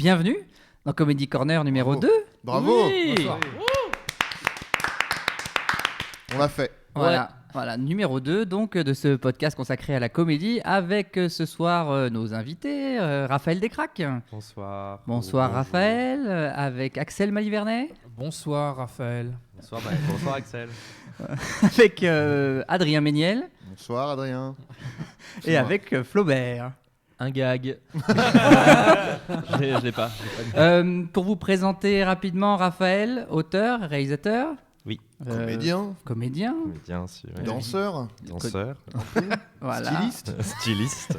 bienvenue dans Comedy Corner numéro 2. Bravo. Oui. Bonsoir. On l'a fait. Voilà, numéro 2 donc de ce podcast consacré à la comédie avec ce soir nos invités, Raphaël Descraques. Bonsoir. Bonsoir Raphaël, avec Axel Malivernet. Bonsoir Raphaël. Bonsoir Axel. Avec Adrien Méniel. Bonsoir Adrien. Et avec Flaubert. Un gag. Je l'ai pas. Pour vous présenter rapidement, Raphaël, auteur, réalisateur. Oui. Comédien. Bien sûr. Danseur. Danseur. Voilà. Styliste.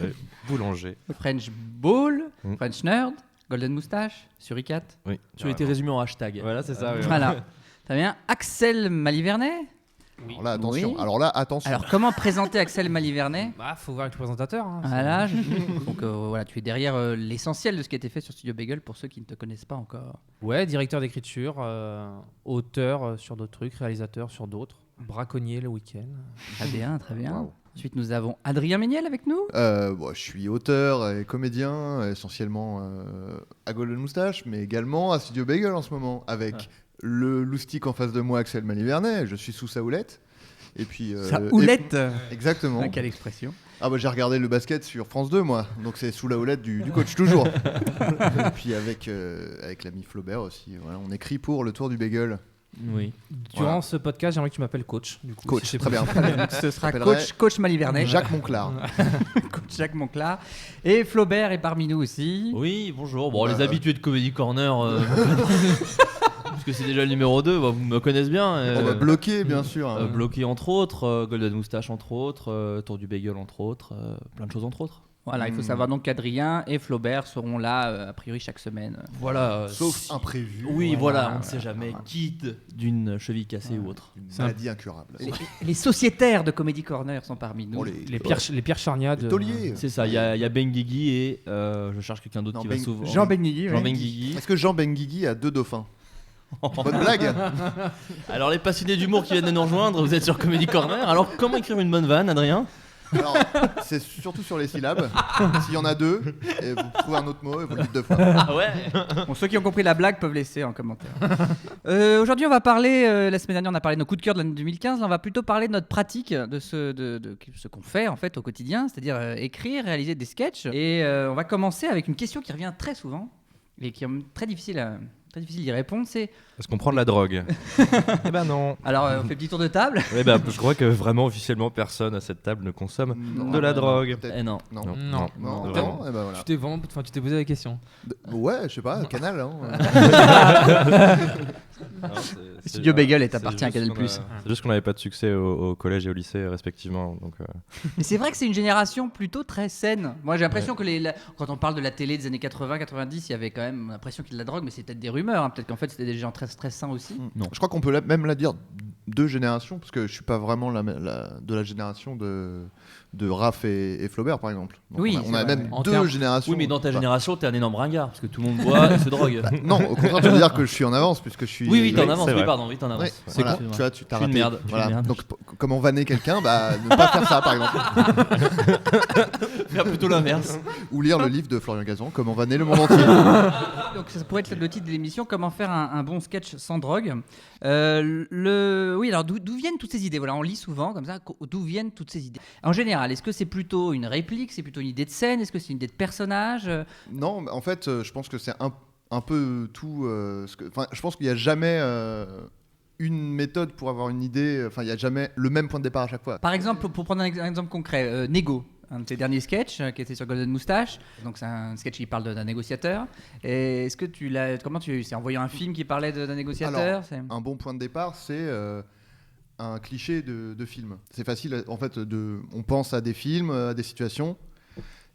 Boulanger. French Ball, Mm. French Nerd, Golden Moustache, Suricate. Oui. Tu as été résumé en hashtag. Voilà, c'est ça. Oui. Voilà. Très bien. Axel Malivernet. Alors là, attention. Oui. Attention. Alors, comment présenter Axel Malivernet? Bah, faut voir avec le présentateur. Hein. Voilà. Donc, voilà, tu es derrière l'essentiel de ce qui a été fait sur Studio Bagel pour ceux qui ne te connaissent pas encore. Ouais, directeur d'écriture, auteur sur d'autres trucs, réalisateur sur d'autres, braconnier le week-end. Très bien, très bien. Wow. Ensuite, nous avons Adrien Méniel avec nous. Je suis auteur et comédien, essentiellement à Golden Moustache, mais également à Studio Bagel en ce moment, avec le loustic en face de moi, Axel Malivernet. Je suis sous sa houlette. Et puis, Sa houlette. Exactement. Quelle expression. Ah bah j'ai regardé le basket sur France 2 moi, donc c'est sous la houlette du coach toujours. Et puis avec l'ami Flaubert aussi, voilà, on écrit pour le Tour du Bagel. Oui. Durant ce podcast, j'aimerais que tu m'appelles coach. Du coup, Coach, si c'est très bien. Ce sera J'appellerai coach Malivernet. Jacques Monclar. Coach Jacques Monclar. Et Flaubert est parmi nous aussi. Oui, bonjour. Bon, les habitués de Comedy Corner, parce que c'est déjà le numéro 2, vous me connaissez bien. On va bloquer bien sûr. Bloqué entre autres, Golden Moustache entre autres, Tour du Bagel entre autres, plein de choses entre autres. Voilà, il faut savoir donc qu'Adrien et Flaubert seront là a priori chaque semaine. Voilà. Sauf imprévu. Oui, Voilà, on ne sait jamais, quitte d'une cheville cassée ou autre. Une maladie incurable. Les sociétaires de Comedy Corner sont parmi nous. Bon, Les Pierre Charnia de... tauliers. C'est ça, il y a Benguigui et je cherche quelqu'un d'autre Non, qui va s'ouvrir. Jean Benguigui. Jean oui. Benguigui. Est-ce que Jean Benguigui a 2 dauphins? Bonne blague. Alors les passionnés d'humour qui viennent de nous rejoindre, vous êtes sur Comedy Corner. Alors comment écrire une bonne vanne, Adrien? Alors, c'est surtout sur les syllabes. S'il y en a 2, et vous trouvez un autre mot et vous le dites 2 fois. Ah ouais. Bon, ceux qui ont compris la blague peuvent laisser en commentaire. Aujourd'hui, on va parler. La semaine dernière, on a parlé de nos coups de cœur de l'année 2015. Là, on va plutôt parler de notre pratique, de ce qu'on fait en fait au quotidien, c'est-à-dire écrire, réaliser des sketchs. Et on va commencer avec une question qui revient très souvent et qui est très difficile d'y répondre. C'est Est-ce qu'on prend de la drogue? Eh ben non. alors, on fait petit tour de table. Eh ben, je crois que vraiment officiellement personne à cette table ne consomme de la drogue. Peut-être. Eh non. Non. Non. Non, Vraiment. non, et ben voilà. Tu t'es posé la question. Ouais, je sais pas, Canal. Hein. Studio Bagel appartient à Canal+. C'est juste qu'on n'avait pas de succès au collège et au lycée respectivement. Donc, Mais c'est vrai que c'est une génération plutôt très saine. Moi, j'ai l'impression que quand on parle de la télé des années 80-90, il y avait quand même l'impression qu'il y a de la drogue, mais c'est peut-être des rumeurs. Hein. Peut-être qu'en fait, c'était des gens très, très sains aussi. Non. Je crois qu'on peut même la dire 2 générations, parce que je suis pas vraiment de la génération de Raph et Flaubert, par exemple. Donc Oui, on a c'est vrai, même ouais. 2 générations. Oui, mais dans ta Bah, génération, t'es un énorme ringard parce que tout le monde boit et se drogue. Non, au contraire, je veux dire que je suis en avance, puisque je suis. Oui, t'en Oui, avances. c'est Oui, vrai. pardon, oui, t'en avances. Ouais, C'est voilà, con. tu vois, tu t'as Je suis une raté. merde, je suis Voilà. une merde. Donc, comment vanner quelqu'un, ne pas faire ça, par exemple. Faire plutôt l'inverse. Ou lire le livre de Florian Gazan, Comment vanner le monde entier. Donc ça pourrait être le titre de l'émission, comment faire un bon sketch sans drogue. Oui, alors d'où viennent toutes ces idées? Voilà, on lit souvent comme ça, d'où viennent toutes ces idées? En général, est-ce que c'est plutôt une réplique, c'est plutôt une idée de scène, est-ce que c'est une idée de personnage? Non, en fait, je pense que c'est un peu tout. Je pense qu'il n'y a jamais une méthode pour avoir une idée. Enfin, il n'y a jamais le même point de départ à chaque fois. Par exemple, pour prendre un exemple concret, Nego, un de tes derniers sketchs qui était sur Golden Moustache. Donc c'est un sketch qui parle d'un négociateur. Et est-ce que c'est en voyant un film qui parlait d'un négociateur? Alors, un bon point de départ, c'est un cliché de film. C'est facile, en fait, on pense à des films, à des situations.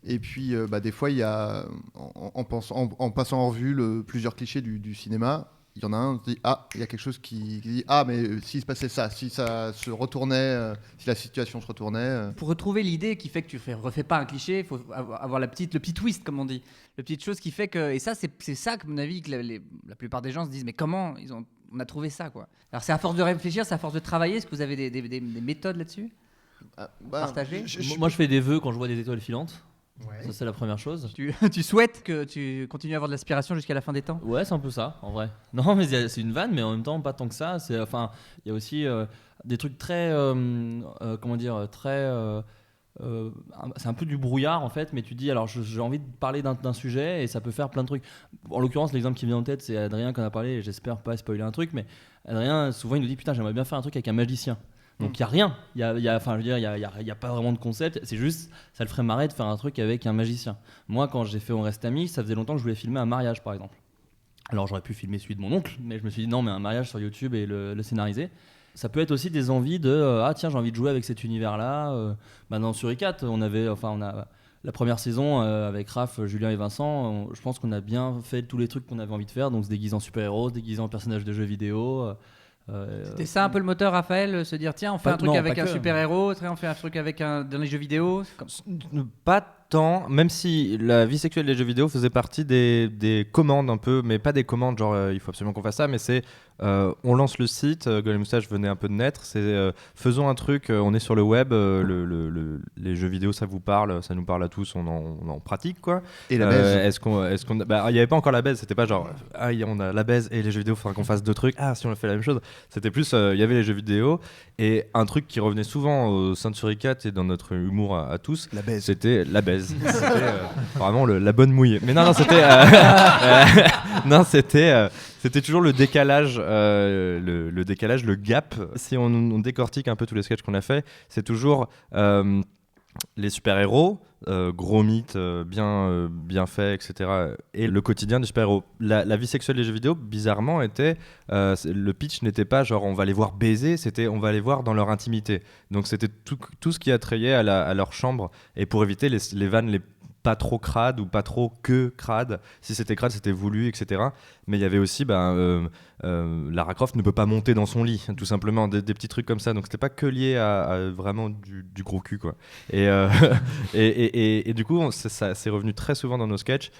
Et puis, des fois, il y a, en passant en revue plusieurs clichés du cinéma, il y en a un qui dit il y a quelque chose qui dit mais s'il se passait ça, si ça se retournait, si la situation se retournait. Pour retrouver l'idée qui fait que tu refais pas un cliché, il faut avoir le petit twist, comme on dit. La petite chose qui fait que. Et ça, c'est ça, à mon avis, que la plupart des gens se disent mais comment on a trouvé ça, quoi. Alors, c'est à force de réfléchir, c'est à force de travailler. Est-ce que vous avez des méthodes là-dessus? Partagé. Moi, je fais des vœux quand je vois des étoiles filantes. Ça, c'est la première chose. Tu souhaites que tu continues à avoir de l'aspiration jusqu'à la fin des temps? Ouais, c'est un peu ça, en vrai. Non, mais c'est une vanne, mais en même temps, pas tant que ça. Enfin, il y a aussi des trucs très. Comment dire? C'est un peu du brouillard en fait, mais tu dis alors j'ai envie de parler d'un sujet et ça peut faire plein de trucs. En l'occurrence, l'exemple qui me vient en tête, c'est Adrien qu'on a parlé, et j'espère pas spoiler un truc, mais Adrien, souvent il nous dit putain, j'aimerais bien faire un truc avec un magicien. Donc il y a rien, enfin je veux dire, il y a pas vraiment de concept, c'est juste ça le ferait marrer de faire un truc avec un magicien. Moi, quand j'ai fait On reste amis, ça faisait longtemps que je voulais filmer un mariage par exemple. Alors j'aurais pu filmer celui de mon oncle, mais je me suis dit non, mais un mariage sur YouTube et le scénariser. Ça peut être aussi des envies de ah tiens, j'ai envie de jouer avec cet univers-là. Dans Suricat, on a la première saison avec Raph, Julien et Vincent. Je pense qu'on a bien fait tous les trucs qu'on avait envie de faire, donc se déguiser en super-héros, se déguiser en personnage de jeux vidéo. C'était ça un peu le moteur, Raphaël, se dire tiens, on fait un truc avec un super-héros, on fait un truc avec dans les jeux vidéo. Pas tant, même si la vie sexuelle des jeux vidéo faisait partie des commandes un peu, mais pas des commandes genre il faut absolument qu'on fasse ça, mais c'est on lance le site, Golem Moustache venait un peu de naître, c'est faisons un truc, on est sur le web, les jeux vidéo ça vous parle, ça nous parle à tous, on en pratique quoi. Et la baise. Est-ce qu'on il n'y avait pas encore la baise, c'était pas genre on a la baise et les jeux vidéo, il faudra qu'on fasse deux trucs, si on a fait la même chose, c'était plus il y avait les jeux vidéo et un truc qui revenait souvent au sein de Suricat et dans notre humour à tous, La baise. c'était la baise. C'était vraiment la bonne mouille. Mais non, c'était non, c'était toujours le décalage, le décalage, le gap. Si on décortique un peu tous les sketchs qu'on a fait, c'est toujours les super-héros, gros mythe, bien fait, etc. Et le quotidien des super-héros. La vie sexuelle des jeux vidéo, bizarrement, le pitch n'était pas genre on va les voir baiser, c'était on va les voir dans leur intimité. Donc c'était tout ce qui attrayait à leur chambre. Et pour éviter les vannes pas trop crade ou pas trop que crade. Si c'était crade, c'était voulu, etc. Mais il y avait aussi Lara Croft ne peut pas monter dans son lit, tout simplement, des petits trucs comme ça. Donc c'était pas que lié à vraiment du gros cul, quoi. Et du coup, ça c'est revenu très souvent dans nos sketchs.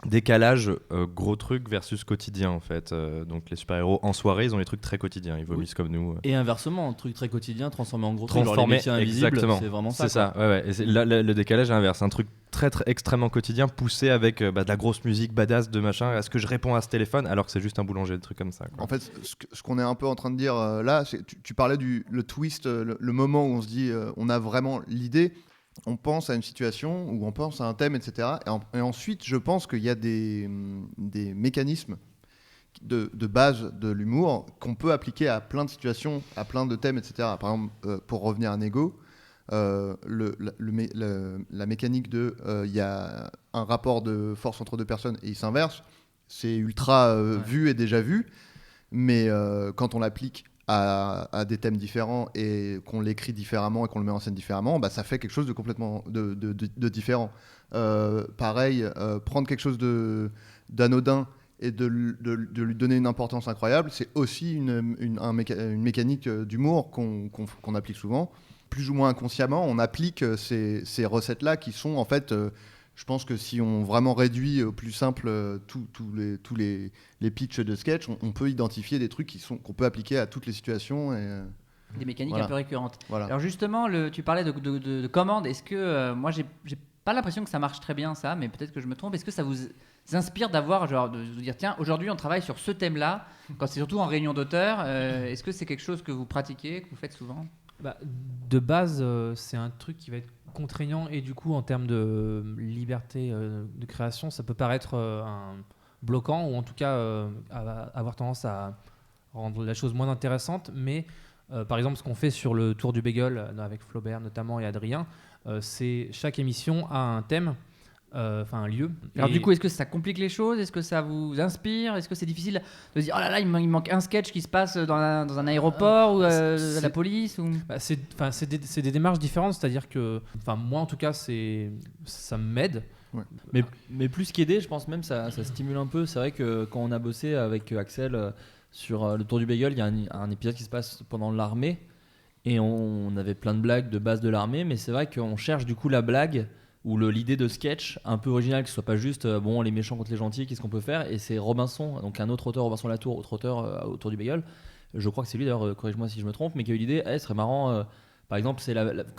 Décalage gros truc versus quotidien en fait, donc les super-héros en soirée ils ont des trucs très quotidiens, ils vomissent comme nous et inversement, un truc très quotidien transformé en gros truc, transformé, genre les métiers invisibles, exactement. c'est vraiment ça, c'est ça, ouais. Et le décalage est inverse, un truc très extrêmement quotidien poussé avec de la grosse musique badass de machin, est-ce que je réponds à ce téléphone alors que c'est juste un boulanger, des trucs comme ça, quoi. En fait, ce qu'on est un peu en train de dire là, c'est tu parlais le twist, le moment où on se dit on a vraiment l'idée. On pense à une situation ou on pense à un thème, etc. Et ensuite, je pense qu'il y a des mécanismes de base de l'humour qu'on peut appliquer à plein de situations, à plein de thèmes, etc. Par exemple, pour revenir à Nego, la mécanique il y a un rapport de force entre deux personnes et il s'inverse, c'est ultra vu et déjà vu, mais quand on l'applique à des thèmes différents et qu'on l'écrit différemment et qu'on le met en scène différemment, ça fait quelque chose de complètement de différent. Pareil, prendre quelque chose d'anodin et de lui donner une importance incroyable, c'est aussi une mécanique d'humour qu'on applique souvent. Plus ou moins inconsciemment, on applique ces recettes-là qui sont en fait... je pense que si on vraiment réduit au plus simple tous les pitchs de sketch, on peut identifier des trucs qu'on peut appliquer à toutes les situations. Des mécaniques voilà. un peu récurrentes. Voilà. Alors justement, tu parlais de commandes. Est-ce que, moi j'ai pas l'impression que ça marche très bien ça, mais peut-être que je me trompe. Est-ce que ça vous inspire de vous dire tiens, aujourd'hui on travaille sur ce thème-là, quand c'est surtout en réunion d'auteurs, est-ce que c'est quelque chose que vous pratiquez, que vous faites souvent? De base, c'est un truc qui va être contraignant et du coup en termes de liberté de création ça peut paraître bloquant ou en tout cas avoir tendance à rendre la chose moins intéressante, mais par exemple ce qu'on fait sur le Tour du Bagel avec Flaubert notamment et Adrien, c'est chaque émission a un thème, un lieu. Alors du coup, est-ce que ça complique les choses? Est-ce que ça vous inspire? Est-ce que c'est difficile de se dire oh là là, il manque un sketch qui se passe dans un aéroport ou à la police ou... c'est des démarches différentes, c'est-à-dire que moi en tout cas ça m'aide. Ouais. Mais plus qu'aider, je pense même ça stimule un peu. C'est vrai que quand on a bossé avec Axel sur le Tour du Bagel, il y a un épisode qui se passe pendant l'armée et on avait plein de blagues de base de l'armée, mais c'est vrai qu'on cherche du coup la blague ou l'idée de sketch un peu original, que ce soit pas juste les méchants contre les gentils, qu'est-ce qu'on peut faire. Et c'est Robinson, donc un autre auteur, Robinson Latour, autre auteur autour du Bagel, je crois que c'est lui d'ailleurs, corrige-moi si je me trompe, mais qui a eu l'idée, ce serait marrant Par exemple,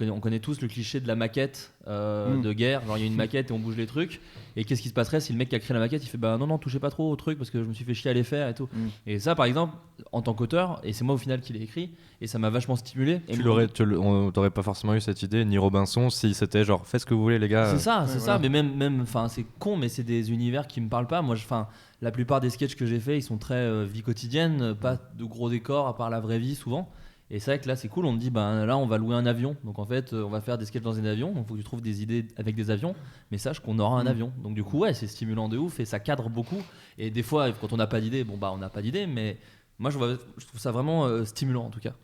on connaît tous le cliché de la maquette de guerre. Genre, il y a une maquette et on bouge les trucs. Et qu'est-ce qui se passerait si le mec qui a créé la maquette, il fait bah non, touchez pas trop au truc parce que je me suis fait chier à les faire et tout. Et ça, par exemple, en tant qu'auteur, et c'est moi au final qui l'ai écrit, et ça m'a vachement stimulé. On t'aurait pas forcément eu cette idée, ni Robinson, si c'était genre faites ce que vous voulez, les gars. C'est ça. Mais même, enfin, c'est con, mais c'est des univers qui me parlent pas. Moi, la plupart des sketchs que j'ai fait, ils sont très vie quotidienne, pas de gros décors à part la vraie vie souvent. Et c'est vrai que là c'est cool, on me dit là on va louer un avion, donc en fait on va faire des sketchs dans un avion, donc il faut que tu trouves des idées avec des avions, mais sache qu'on aura un avion, donc du coup ouais c'est stimulant de ouf et ça cadre beaucoup. Et des fois quand on n'a pas d'idée, on n'a pas d'idée, mais moi je trouve ça vraiment stimulant en tout cas.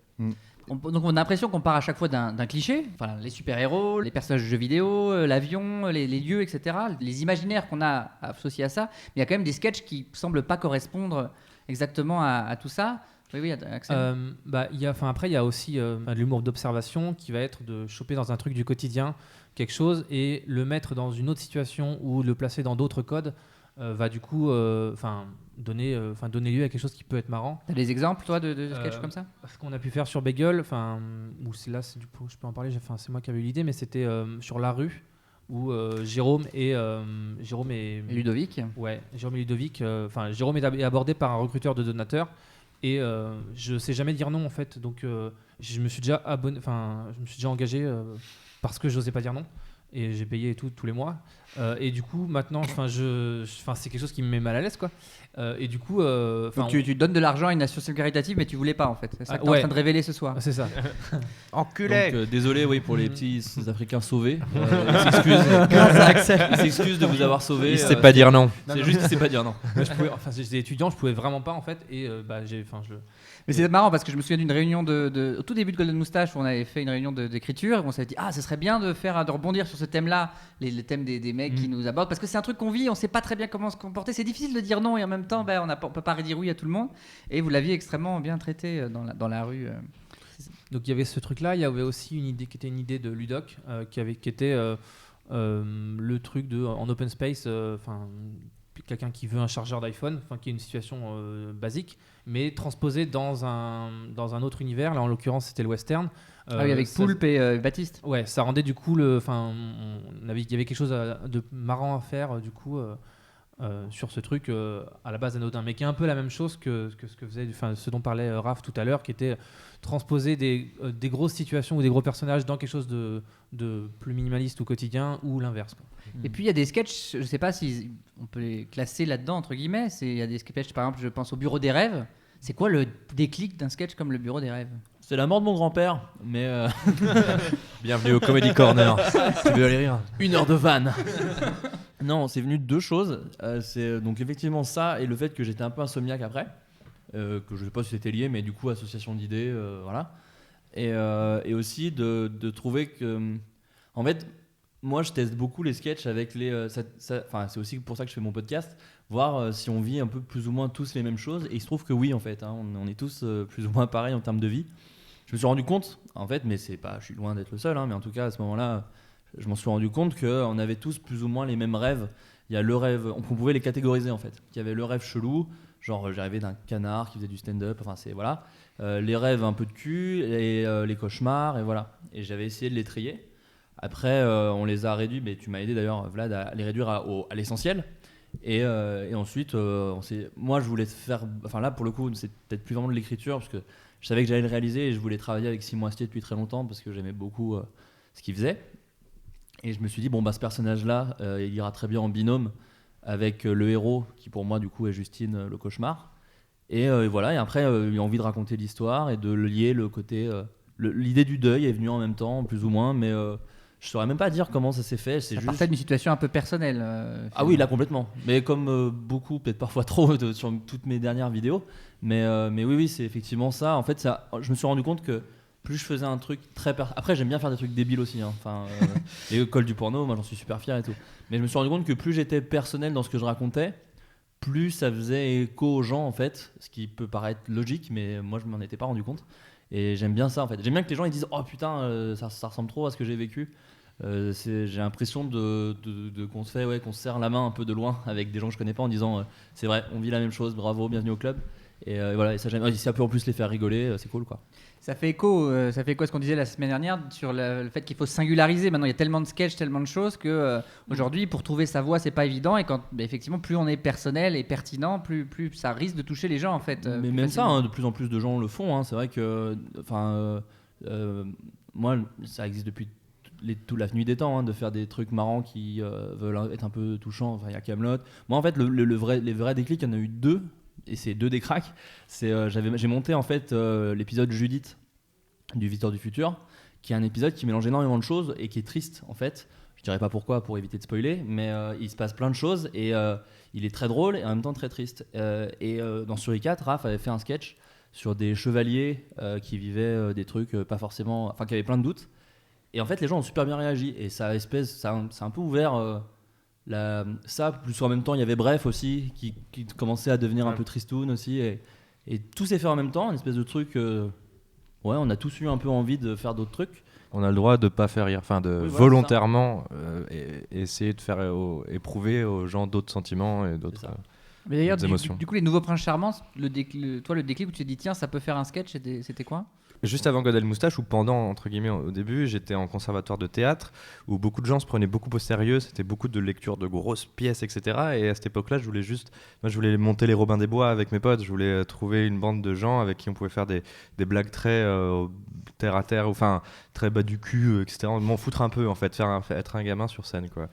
Donc on a l'impression qu'on part à chaque fois d'un cliché, enfin, les super-héros, les personnages de jeux vidéo, l'avion, les lieux, etc. Les imaginaires qu'on a associés à ça, mais il y a quand même des sketchs qui semblent pas correspondre exactement à tout ça. Oui, Axel. Après, il y a aussi de l'humour d'observation qui va être de choper dans un truc du quotidien quelque chose et le mettre dans une autre situation ou le placer dans d'autres codes va du coup donner lieu à quelque chose qui peut être marrant. T'as des exemples, toi, de sketchs comme ça ? Ce qu'on a pu faire sur Bagel, je peux en parler, c'est moi qui avais eu l'idée, mais c'était sur La Rue, où Jérôme et Ludovic. Ouais, Jérôme et Ludovic. Jérôme est abordé par un recruteur de donateurs. Et je sais jamais dire non en fait, donc je me suis déjà engagé parce que j'osais pas dire non et j'ai payé tous les mois et du coup maintenant c'est quelque chose qui me met mal à l'aise quoi. Et du coup donc tu donnes de l'argent à une association caritative mais tu voulais pas en fait, c'est ça que t'es en train de révéler ce soir. C'est ça. Enculé. Donc désolé pour les petits Africains sauvés, il s'excuse de vous avoir sauvé. Il sait pas dire non. C'est juste qu'il sait pas dire non. J'étais étudiant, je pouvais vraiment pas en fait et Mais c'est marrant parce que je me souviens d'une réunion au tout début de Golden Moustache où on avait fait une réunion d'écriture et on s'était dit ce serait bien de rebondir sur ce thème-là, les thèmes des mecs qui nous abordent parce que c'est un truc qu'on vit, on sait pas très bien comment se comporter, c'est difficile de dire non et en même temps on peut pas dire oui à tout le monde et vous l'aviez extrêmement bien traité dans la rue. Donc il y avait ce truc-là, il y avait aussi une idée qui était une idée de Ludoc qui était le truc en open space, quelqu'un qui veut un chargeur d'iPhone, qui est une situation basique, mais transposé dans un autre univers. Là, en l'occurrence, c'était le western. Avec Poulpe et Baptiste. Ouais, ça rendait du coup il y avait quelque chose de marrant à faire du coup sur ce truc à la base anodin, mais qui est un peu la même chose que ce que faisait, ce dont parlait Raph tout à l'heure, qui était transposer des grosses situations ou des gros personnages dans quelque chose de plus minimaliste ou quotidien ou l'inverse. Et puis il y a des sketchs, je sais pas si on peut les classer là-dedans entre guillemets. Il y a des sketchs, par exemple, je pense au Bureau des rêves. C'est quoi le déclic d'un sketch comme le Bureau des rêves ? C'est la mort de mon grand-père, mais bienvenue au Comedy Corner. Tu veux aller rire ? 1 heure de vanne. Non, c'est venu de 2 choses. C'est donc effectivement ça et le fait que j'étais un peu insomniaque après, que je sais pas si c'était lié, mais du coup association d'idées, voilà. Et aussi de trouver que, en fait, moi je teste beaucoup les sketchs avec c'est aussi pour ça que je fais mon podcast, voir si on vit un peu plus ou moins tous les mêmes choses. Et il se trouve que oui en fait, on est tous plus ou moins pareils en termes de vie. Je me suis rendu compte, en fait, mais je suis loin d'être le seul, mais en tout cas à ce moment-là, je m'en suis rendu compte qu'on avait tous plus ou moins les mêmes rêves. Il y a le rêve, on pouvait les catégoriser en fait. Il y avait le rêve chelou, genre j'arrivais d'un canard qui faisait du stand-up, voilà. Les rêves un peu de cul, et les cauchemars, et voilà. Et j'avais essayé de les trier. Après, on les a réduits, mais tu m'as aidé d'ailleurs, Vlad, à les réduire à l'essentiel. Et ensuite, moi je voulais faire, là pour le coup, c'est peut-être plus vraiment de l'écriture, parce que je savais que j'allais le réaliser et je voulais travailler avec Simon Astier depuis très longtemps, parce que j'aimais beaucoup ce qu'il faisait. Et je me suis dit, ce personnage-là, il ira très bien en binôme avec le héros, qui pour moi, du coup, est Justine, le cauchemar. Et voilà, et après, il a envie de raconter l'histoire et de lier le côté. L'idée du deuil est venue en même temps, plus ou moins, mais je saurais même pas dire comment ça s'est fait. Ça partait d'une situation un peu personnelle. Ah oui, là, complètement. Mais comme beaucoup, peut-être parfois trop, sur toutes mes dernières vidéos. Mais oui, c'est effectivement ça. En fait, je me suis rendu compte que plus je faisais un truc très après j'aime bien faire des trucs débiles aussi les cols du porno, moi j'en suis super fier et tout, mais je me suis rendu compte que plus j'étais personnel dans ce que je racontais, plus ça faisait écho aux gens en fait, ce qui peut paraître logique mais moi je m'en étais pas rendu compte et j'aime bien ça en fait. J'aime bien que les gens ils disent oh putain ça ressemble trop à ce que j'ai vécu. J'ai l'impression qu'on se serre la main un peu de loin avec des gens que je connais pas en disant c'est vrai, on vit la même chose, bravo, bienvenue au club. Et voilà, et ça, si ça peut en plus les faire rigoler, c'est cool quoi. Ça fait écho à ce qu'on disait la semaine dernière sur le fait qu'il faut singulariser. Maintenant, il y a tellement de sketchs, tellement de choses que aujourd'hui, pour trouver sa voix, c'est pas évident. Et effectivement, plus on est personnel et pertinent, plus ça risque de toucher les gens en fait. Mais même ça, de plus en plus de gens le font. C'est vrai que, moi, ça existe depuis toute la nuit des temps, de faire des trucs marrants qui veulent être un peu touchants. Il y a Kaamelott. Moi, en fait, les vrais déclics, il y en a eu 2. Et c'est 2 des cracks. J'ai monté en fait l'épisode Judith du Visiteur du Futur, qui est un épisode qui mélange énormément de choses et qui est triste en fait. Je dirais pas pourquoi pour éviter de spoiler, mais il se passe plein de choses et il est très drôle et en même temps très triste. Dans Suricat, Raph avait fait un sketch sur des chevaliers qui vivaient des trucs pas forcément, enfin qui avaient plein de doutes. Et en fait, les gens ont super bien réagi et ça a un peu ouvert. Ça, plus en même temps il y avait Bref aussi qui commençait à devenir un peu tristoun aussi et tout s'est fait en même temps, une espèce de truc on a tous eu un peu envie de faire d'autres trucs. On a le droit de pas faire rire, volontairement essayer de faire éprouver aux gens d'autres sentiments et d'autres Mais d'ailleurs, émotions. Du coup, les Nouveaux Princes Charmants, le déclic où tu t'es dit tiens, ça peut faire un sketch, c'était quoi ? Juste avant Godel Moustache, ou pendant, entre guillemets, au début, j'étais en conservatoire de théâtre, où beaucoup de gens se prenaient beaucoup au sérieux, c'était beaucoup de lecture de grosses pièces, etc. Et à cette époque-là, je voulais monter les Robins des Bois avec mes potes, je voulais trouver une bande de gens avec qui on pouvait faire des blagues très terre à terre, enfin, très bas du cul, etc. M'en foutre un peu, en fait, être un gamin sur scène, quoi.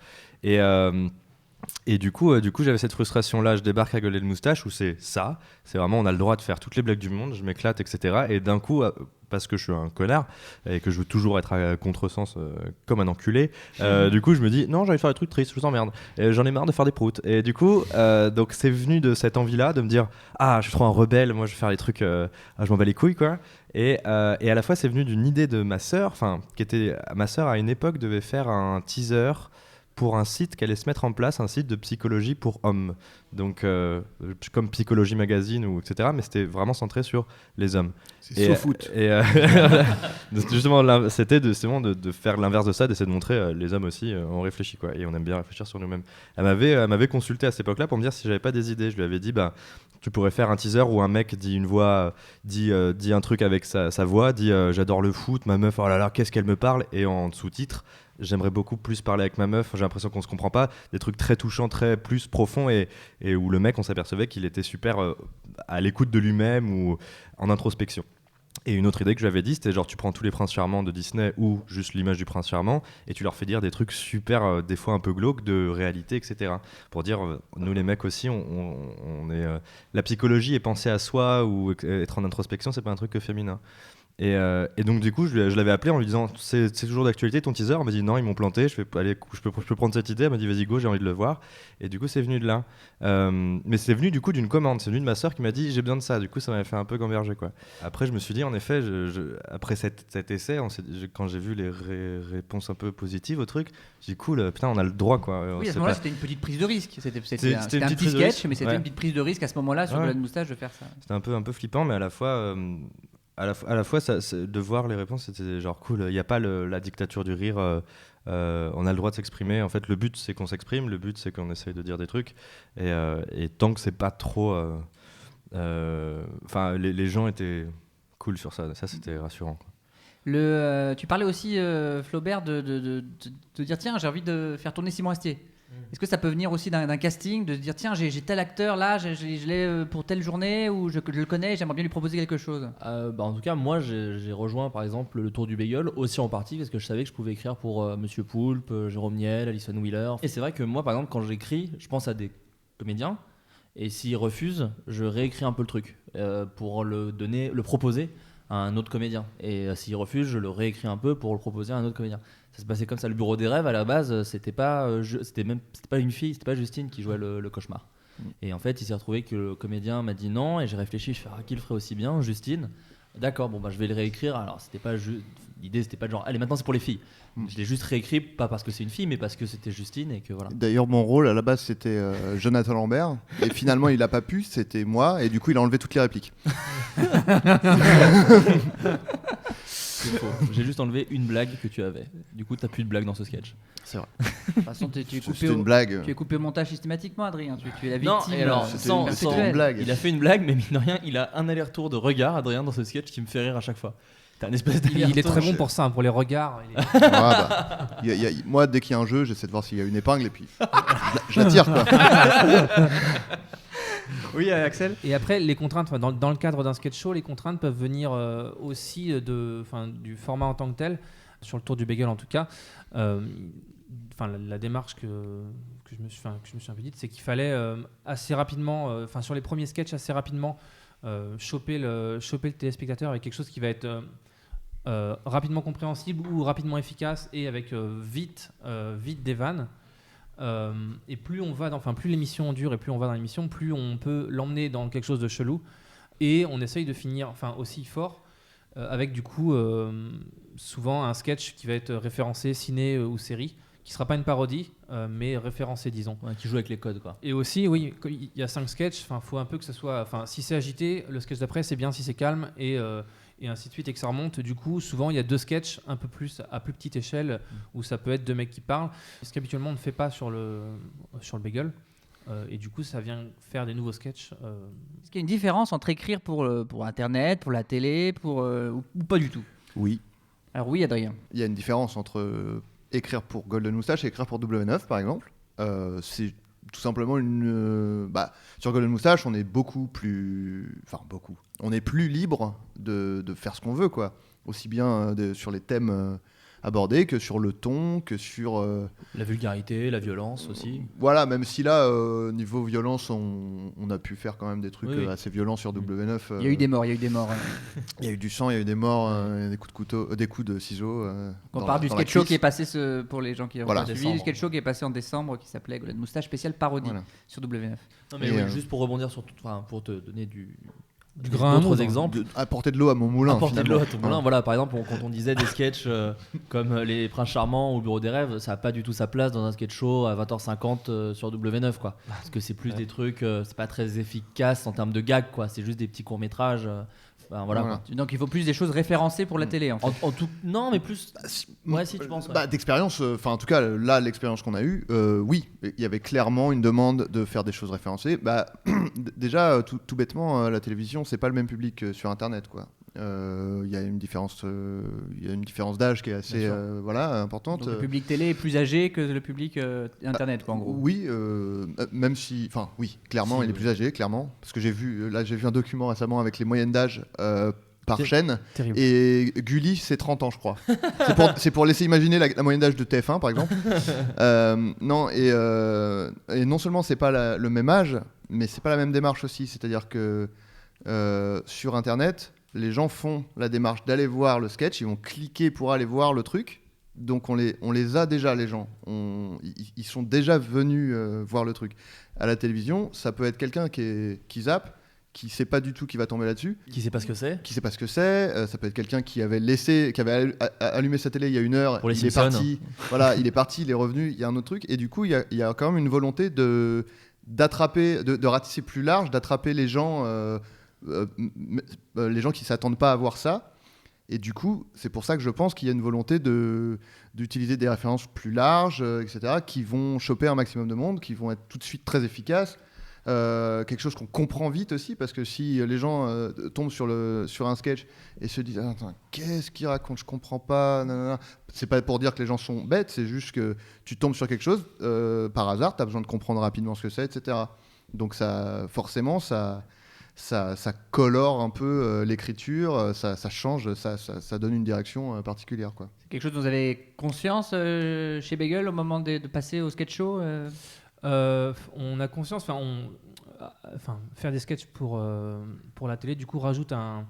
Et du coup, j'avais cette frustration-là. Je débarque à Godel Moustache où c'est vraiment, on a le droit de faire toutes les blagues du monde, je m'éclate, etc. Et d'un coup, parce que je suis un connard et que je veux toujours être à contresens comme un enculé, du coup, je me dis non, j'ai envie de faire des trucs tristes, je vous emmerde. Et j'en ai marre de faire des proutes. Et du coup, donc c'est venu de cette envie-là de me dire je suis trop un rebelle, moi je vais faire les trucs, je m'en bats les couilles, quoi. Et à la fois, c'est venu d'une idée de ma sœur, ma sœur à une époque devait faire un teaser pour un site qu'elle allait se mettre en place, un site de psychologie pour hommes. Donc, comme Psychologie Magazine, etc. Mais c'était vraiment centré sur les hommes. C'est SoFoot. Justement, c'était de faire l'inverse de ça, d'essayer de montrer les hommes aussi, on réfléchit, quoi. Et on aime bien réfléchir sur nous-mêmes. Elle m'avait consulté à cette époque-là pour me dire si j'avais pas des idées. Je lui avais dit, tu pourrais faire un teaser où un mec dit une voix, dit un truc avec sa voix, dit j'adore le foot, ma meuf, oh là là, qu'est-ce qu'elle me parle, et en sous-titre, j'aimerais beaucoup plus parler avec ma meuf, j'ai l'impression qu'on se comprend pas, des trucs très touchants, très plus profonds et où le mec, on s'apercevait qu'il était super à l'écoute de lui-même ou en introspection. Et une autre idée que je lui avais dit, c'était genre tu prends tous les princes charmants de Disney ou juste l'image du prince charmant et tu leur fais dire des trucs super, des fois un peu glauques, de réalité, etc. Pour dire, nous les mecs aussi, on est, la psychologie est pensée à soi ou être en introspection, c'est pas un truc que féminin. Et donc du coup je l'avais appelé en lui disant c'est toujours d'actualité ton teaser. Elle m'a dit non, ils m'ont planté, je peux prendre cette idée. Elle m'a dit vas-y go, j'ai envie de le voir. Et du coup c'est venu de là, mais c'est venu du coup d'une commande, c'est venu de ma soeur qui m'a dit j'ai besoin de ça. Du coup ça m'avait fait un peu gamberger, quoi. Après je me suis dit en effet après cet essai, quand j'ai vu les réponses un peu positives au truc, j'ai dit cool, putain on a le droit, quoi. Oui, à ce moment-là c'était une petite prise de risque, c'était un petit sketch, mais c'était une petite prise de risque à ce moment-là sur Godel Moustache de faire ça. C'était un peu flippant, mais à la fois ça, de voir les réponses, c'était genre cool. Il n'y a pas la dictature du rire. On a le droit de s'exprimer. En fait, le but, c'est qu'on s'exprime. Le but, c'est qu'on essaye de dire des trucs. Et tant que c'est pas trop... les gens étaient cool sur ça. Ça, c'était rassurant, quoi. Tu parlais aussi, Flaubert, de dire tiens, j'ai envie de faire tourner Simon Astier. Est-ce que ça peut venir aussi d'un casting, de se dire tiens, j'ai tel acteur là, je l'ai pour telle journée, ou je le connais, j'aimerais bien lui proposer quelque chose? En tout cas, moi j'ai rejoint par exemple le Tour du Bagel aussi en partie parce que je savais que je pouvais écrire pour Monsieur Poulpe, Jérôme Niel, Alison Wheeler. Et c'est vrai que moi par exemple quand j'écris, je pense à des comédiens et s'ils refusent, je réécris un peu le truc pour le proposer à un autre comédien. Et s'il refuse, je le réécris un peu pour le proposer à un autre comédien. Ça se passait comme ça. Le Bureau des rêves, à la base, c'était pas une fille, c'était pas Justine qui jouait le cauchemar. Et en fait, il s'est retrouvé que le comédien m'a dit non, et j'ai réfléchi, je fais qui le ferait aussi bien, Justine. D'accord, je vais le réécrire. Alors, l'idée, c'était pas de genre, allez, maintenant c'est pour les filles. Je l'ai juste réécrit, pas parce que c'est une fille, mais parce que c'était Justine et que voilà. D'ailleurs, mon rôle à la base c'était Jonathan Lambert, et finalement il a pas pu, c'était moi, et du coup il a enlevé toutes les répliques. C'est faux. J'ai juste enlevé une blague que tu avais. Du coup, t'as plus de blague dans ce sketch. C'est vrai. De toute façon, tu es coupé C'était une blague. tu es coupé au montage systématiquement, Adrien. Tu es la Non, victime. et alors, C'était sans- une- sans- c'était une blague. Il a fait une blague, mais mine de rien, il a un aller-retour de regard, Adrien, dans ce sketch qui me fait rire à chaque fois. T'as un espèce d'aller-retour. Il est très bon pour ça, hein, pour les regards. Moi, dès qu'il y a un jeu, j'essaie de voir s'il y a une épingle et puis je la tire, quoi. Oui, Axel. Et après, les contraintes, dans le cadre d'un sketch show, les contraintes peuvent venir aussi du format en tant que tel, sur le tour du bagel en tout cas. La démarche que je me suis un peu dite, c'est qu'il fallait assez rapidement, sur les premiers sketchs, assez rapidement choper le téléspectateur avec quelque chose qui va être rapidement compréhensible ou rapidement efficace et avec vite des vannes. Et plus plus l'émission dure et plus on va dans l'émission, plus on peut l'emmener dans quelque chose de chelou. Et on essaye de finir aussi fort avec du coup souvent un sketch qui va être référencé ciné ou série, qui sera pas une parodie mais référencé, disons. Ouais, qui joue avec les codes, quoi. Et aussi, oui, il y a 5 sketchs, faut un peu que ça soit... si c'est agité, le sketch d'après, c'est bien. Si c'est calme, et ainsi de suite, et que ça remonte. Du coup, souvent, il y a 2 sketchs un peu plus à plus petite échelle, où ça peut être 2 mecs qui parlent. Ce qu'habituellement, on ne fait pas sur le bagel. Et du coup, ça vient faire des nouveaux sketchs. Est-ce qu'il y a une différence entre écrire pour Internet, pour la télé, ou pas du tout? Oui. Alors oui, Adrien. Il y a une différence entre écrire pour Golden Moustache et écrire pour W9, par exemple. C'est tout simplement sur Golden Moustache, on est on est plus libre de faire ce qu'on veut, quoi. Aussi bien sur les thèmes abordés que sur le ton, que sur La vulgarité, la violence aussi. Voilà, même si là, niveau violence, on a pu faire quand même des trucs Oui. assez violents sur W9. Il y a eu des morts. Il y a eu du sang, il y a eu des morts, des coups de couteau, des coups de ciseaux. On dans parle la- du dans la sketch show cuisse. qui est passé pour les gens qui ont Voilà. pas suivi, Décembre. le sketch show qui est passé en décembre qui s'appelait Golden Moustache spécial parodie Voilà. sur W9. Non, mais Et, oui, juste pour rebondir sur pour te donner Du grain à d'autres moudre. exemples. Apporter de l'eau à mon moulin. Apporter de finalement. l'eau à ton moulin. Voilà, par exemple, quand on disait des sketchs comme Les Princes Charmants ou Le Bureau des Rêves, ça n'a pas du tout sa place dans un sketch show à 20h50 sur W9, quoi. Parce que c'est plus des trucs, c'est pas très efficace en termes de gags, quoi. C'est juste des petits courts-métrages. Voilà. Voilà. Donc il faut plus des choses référencées pour la télé en fait. Non, mais plus. Ouais, si tu penses. Ouais. D'expérience, en tout cas, là, l'expérience qu'on a eue, oui, il y avait clairement une demande de faire des choses référencées. Déjà, tout bêtement, la télévision, c'est pas le même public que sur Internet, quoi. Il y a une différence d'âge qui est assez importante. Donc le public télé est plus âgé que le public internet quoi en gros. Oui, même si, oui, clairement, il est plus âgé, clairement, parce que j'ai vu un document récemment avec les moyennes d'âge par chaîne, Terrible. et Gulli, c'est 30 ans, je crois. c'est pour laisser imaginer la moyenne d'âge de TF1, par exemple. Non, et non seulement c'est pas le même âge, mais c'est pas la même démarche aussi. C'est-à-dire que sur Internet, les gens font la démarche d'aller voir le sketch, ils vont cliquer pour aller voir le truc. Donc on les a déjà, les gens. Ils sont déjà venus voir le truc. À la télévision, ça peut être quelqu'un qui zappe, qui sait pas du tout qui va tomber là-dessus, Qui sait pas ce que c'est. qui sait pas ce que c'est. Ça peut être quelqu'un qui avait allumé sa télé il y a 1 heure, Pour les il est Simpsons. parti. Voilà, il est parti, il est revenu. Il y a un autre truc, et du coup, il y a quand même une volonté d'attraper, de ratisser plus large, d'attraper les gens qui s'attendent pas à voir ça. Et du coup, c'est pour ça que je pense qu'il y a une volonté d'utiliser des références plus larges, etc., qui vont choper un maximum de monde, qui vont être tout de suite très efficaces. Quelque chose qu'on comprend vite aussi, parce que si les gens tombent sur un sketch et se disent ah, attends, qu'est-ce qu'il raconte, je comprends pas, nanana. C'est pas pour dire que les gens sont bêtes, c'est juste que tu tombes sur quelque chose par hasard, tu as besoin de comprendre rapidement ce que c'est, etc. Donc forcément ça colore un peu l'écriture, ça change, ça donne une direction particulière, quoi. C'est quelque chose dont vous avez conscience chez Bagel au moment de passer au sketch show On a conscience, faire des sketchs pour la télé, du coup, rajoute un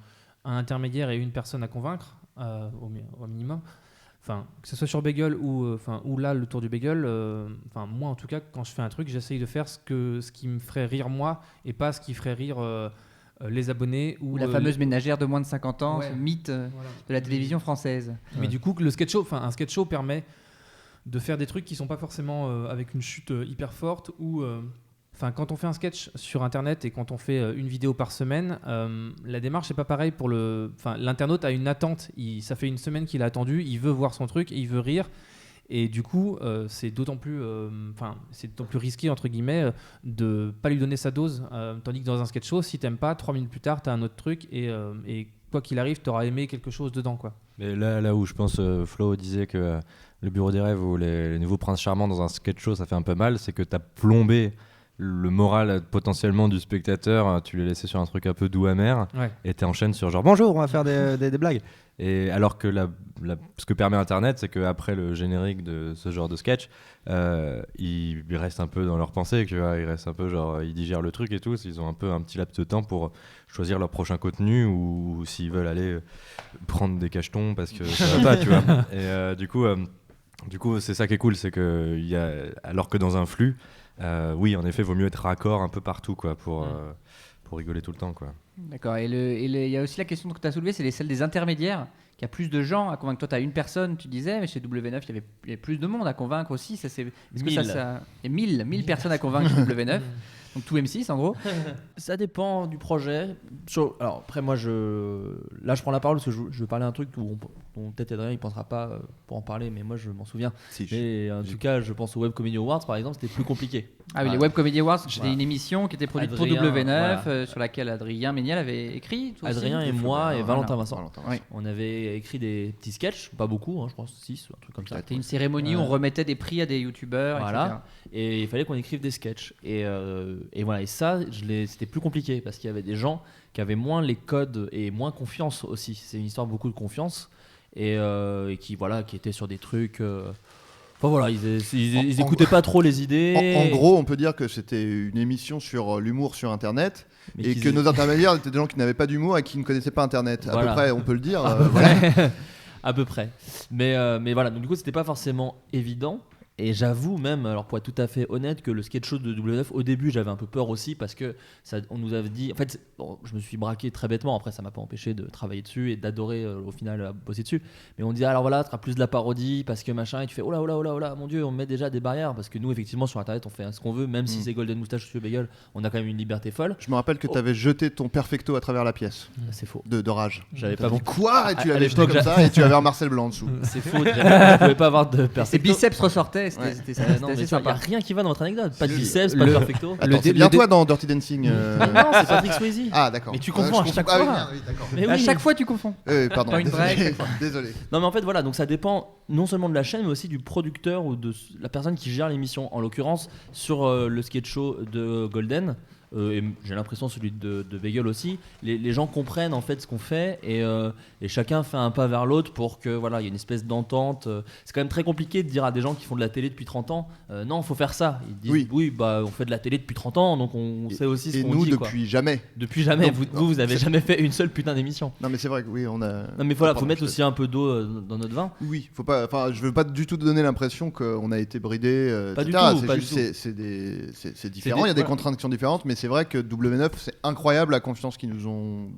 intermédiaire et une personne à convaincre au minimum. Que ce soit sur Bagel ou là, le tour du Bagel, moi en tout cas, quand je fais un truc, j'essaye de faire ce qui me ferait rire moi et pas ce qui ferait rire les abonnés ou la fameuse ménagère de moins de 50 ans, Ouais. ce mythe Voilà. de la télévision française. Mais du coup, un sketch show permet de faire des trucs qui sont pas forcément avec une chute hyper forte ou Enfin, quand on fait un sketch sur Internet et quand on fait une vidéo par semaine, la démarche n'est pas pareille pour le. Enfin, l'internaute a une attente. Ça fait une semaine qu'il a attendu, il veut voir son truc, il veut rire. Et du coup, c'est d'autant plus risqué, entre guillemets, de pas lui donner sa dose. Tandis que dans un sketch show, si t'aimes pas, 3 minutes plus tard, t'as un autre truc et quoi qu'il arrive, t'auras aimé quelque chose dedans, quoi. Mais là où je pense Flo disait que le bureau des rêves ou les nouveaux princes charmants dans un sketch show, ça fait un peu mal, c'est que t'as plombé le moral potentiellement du spectateur, tu l'as laissé sur un truc un peu doux amer, et t'enchaînes sur genre bonjour, on va faire des blagues. Et alors que ce que permet Internet, c'est qu'après le générique de ce genre de sketch, ils restent un peu dans leur pensée, tu vois, ils restent un peu genre, ils digèrent le truc et tout, ils ont un peu un petit laps de temps pour choisir leur prochain contenu ou s'ils veulent aller prendre des cachetons parce que ça va pas, tu vois. Et du coup, c'est ça qui est cool, c'est que alors que dans un flux, oui, en effet, vaut mieux être raccord un peu partout, quoi, pour rigoler tout le temps, quoi. D'accord. Et il y a aussi la question que tu as soulevée, c'est celle des intermédiaires. Qu'il y a plus de gens à convaincre. Toi, tu as une personne, tu disais, mais chez W9, il y avait plus de monde à convaincre aussi. Est-ce que il y a 1000 personnes à convaincre chez W9. Donc tout M6 en gros. Ça dépend du projet. Alors après moi je prends la parole parce que je veux parler d'un truc dont peut-être Adrien il pensera pas pour en parler, mais moi je m'en souviens. Et en tout cas je pense aux Web Comedy Awards par exemple, c'était plus compliqué. Ah oui, les Web Comedy Awards, c'était une émission qui était produite pour W9 sur laquelle Adrien Méniel avait écrit. Adrien et moi et Valentin Vincent. Oui. On avait écrit des petits sketchs, pas beaucoup, je pense 6 ou un truc comme ça. C'était une cérémonie où on remettait des prix à des youtubeurs, voilà. etc. Et il fallait qu'on écrive des sketchs. Et voilà, et ça, c'était plus compliqué parce qu'il y avait des gens qui avaient moins les codes et moins confiance aussi. C'est une histoire beaucoup de confiance et qui étaient sur des trucs. Enfin voilà, ils écoutaient pas trop les idées. En gros, on peut dire que c'était une émission sur l'humour sur Internet et que nos intermédiaires étaient des gens qui n'avaient pas d'humour et qui ne connaissaient pas Internet. Voilà. À peu près, on peut le dire. Voilà. À peu près. Mais voilà, donc du coup, c'était pas forcément évident. Et j'avoue même, alors pour être tout à fait honnête, que le sketch show de W9, au début j'avais un peu peur aussi parce que on nous avait dit, en fait, je me suis braqué très bêtement, après ça m'a pas empêché de travailler dessus et d'adorer au final bosser dessus, mais on dit alors voilà, ce sera plus de la parodie parce que machin, et tu fais oh là, mon dieu, on met déjà des barrières parce que nous effectivement sur internet on fait ce qu'on veut, même si c'est Golden Moustache ou Studio Bagel, on a quand même une liberté folle. Je me rappelle que tu avais jeté ton perfecto à travers la pièce. C'est faux. De rage. J'avais pas dit quoi? Et tu l'avais jeté l'époque, comme ça et tu avais un Marcel Blanc en dessous. C'est faux, je pouvais pas avoir de perfecto. Ses biceps ressortaient, c'était ça. Non, mais il n'y a rien qui va dans votre anecdote. Pas de Si, biceps, pas de perfecto. Attends, c'est bien toi dans Dirty Dancing. Non, c'est Patrick Swayze. Ah d'accord. Mais tu confonds à chaque Ah, fois. oui, d'accord. Mais À oui. chaque fois, tu confonds. Pardon. Point break. Désolé. Non mais en fait voilà, donc ça dépend non seulement de la chaîne mais aussi du producteur ou de la personne qui gère l'émission. En l'occurrence sur le sketch show de Golden, et j'ai l'impression celui de Bagel aussi, les gens comprennent en fait ce qu'on fait et chacun fait un pas vers l'autre pour que voilà, il y ait une espèce d'entente. C'est quand même très compliqué de dire à des gens qui font de la télé depuis 30 ans non, faut faire ça. Ils disent oui, bah on fait de la télé depuis 30 ans donc on sait aussi ce qu'on dit. Et nous quoi. depuis jamais. Depuis jamais. Donc, vous avez jamais fait une seule putain d'émission. Non mais c'est vrai que oui, on a. Non mais voilà, faut mettre aussi un peu d'eau dans notre vin. Oui, faut pas. Enfin, je veux pas du tout donner l'impression qu'on a été bridé. Pas du etc. tout, C'est pas juste, du tout. c'est différent. Il y a des contraintes qui sont différentes, mais c'est vrai que W9, c'est incroyable la confiance qu'ils nous ont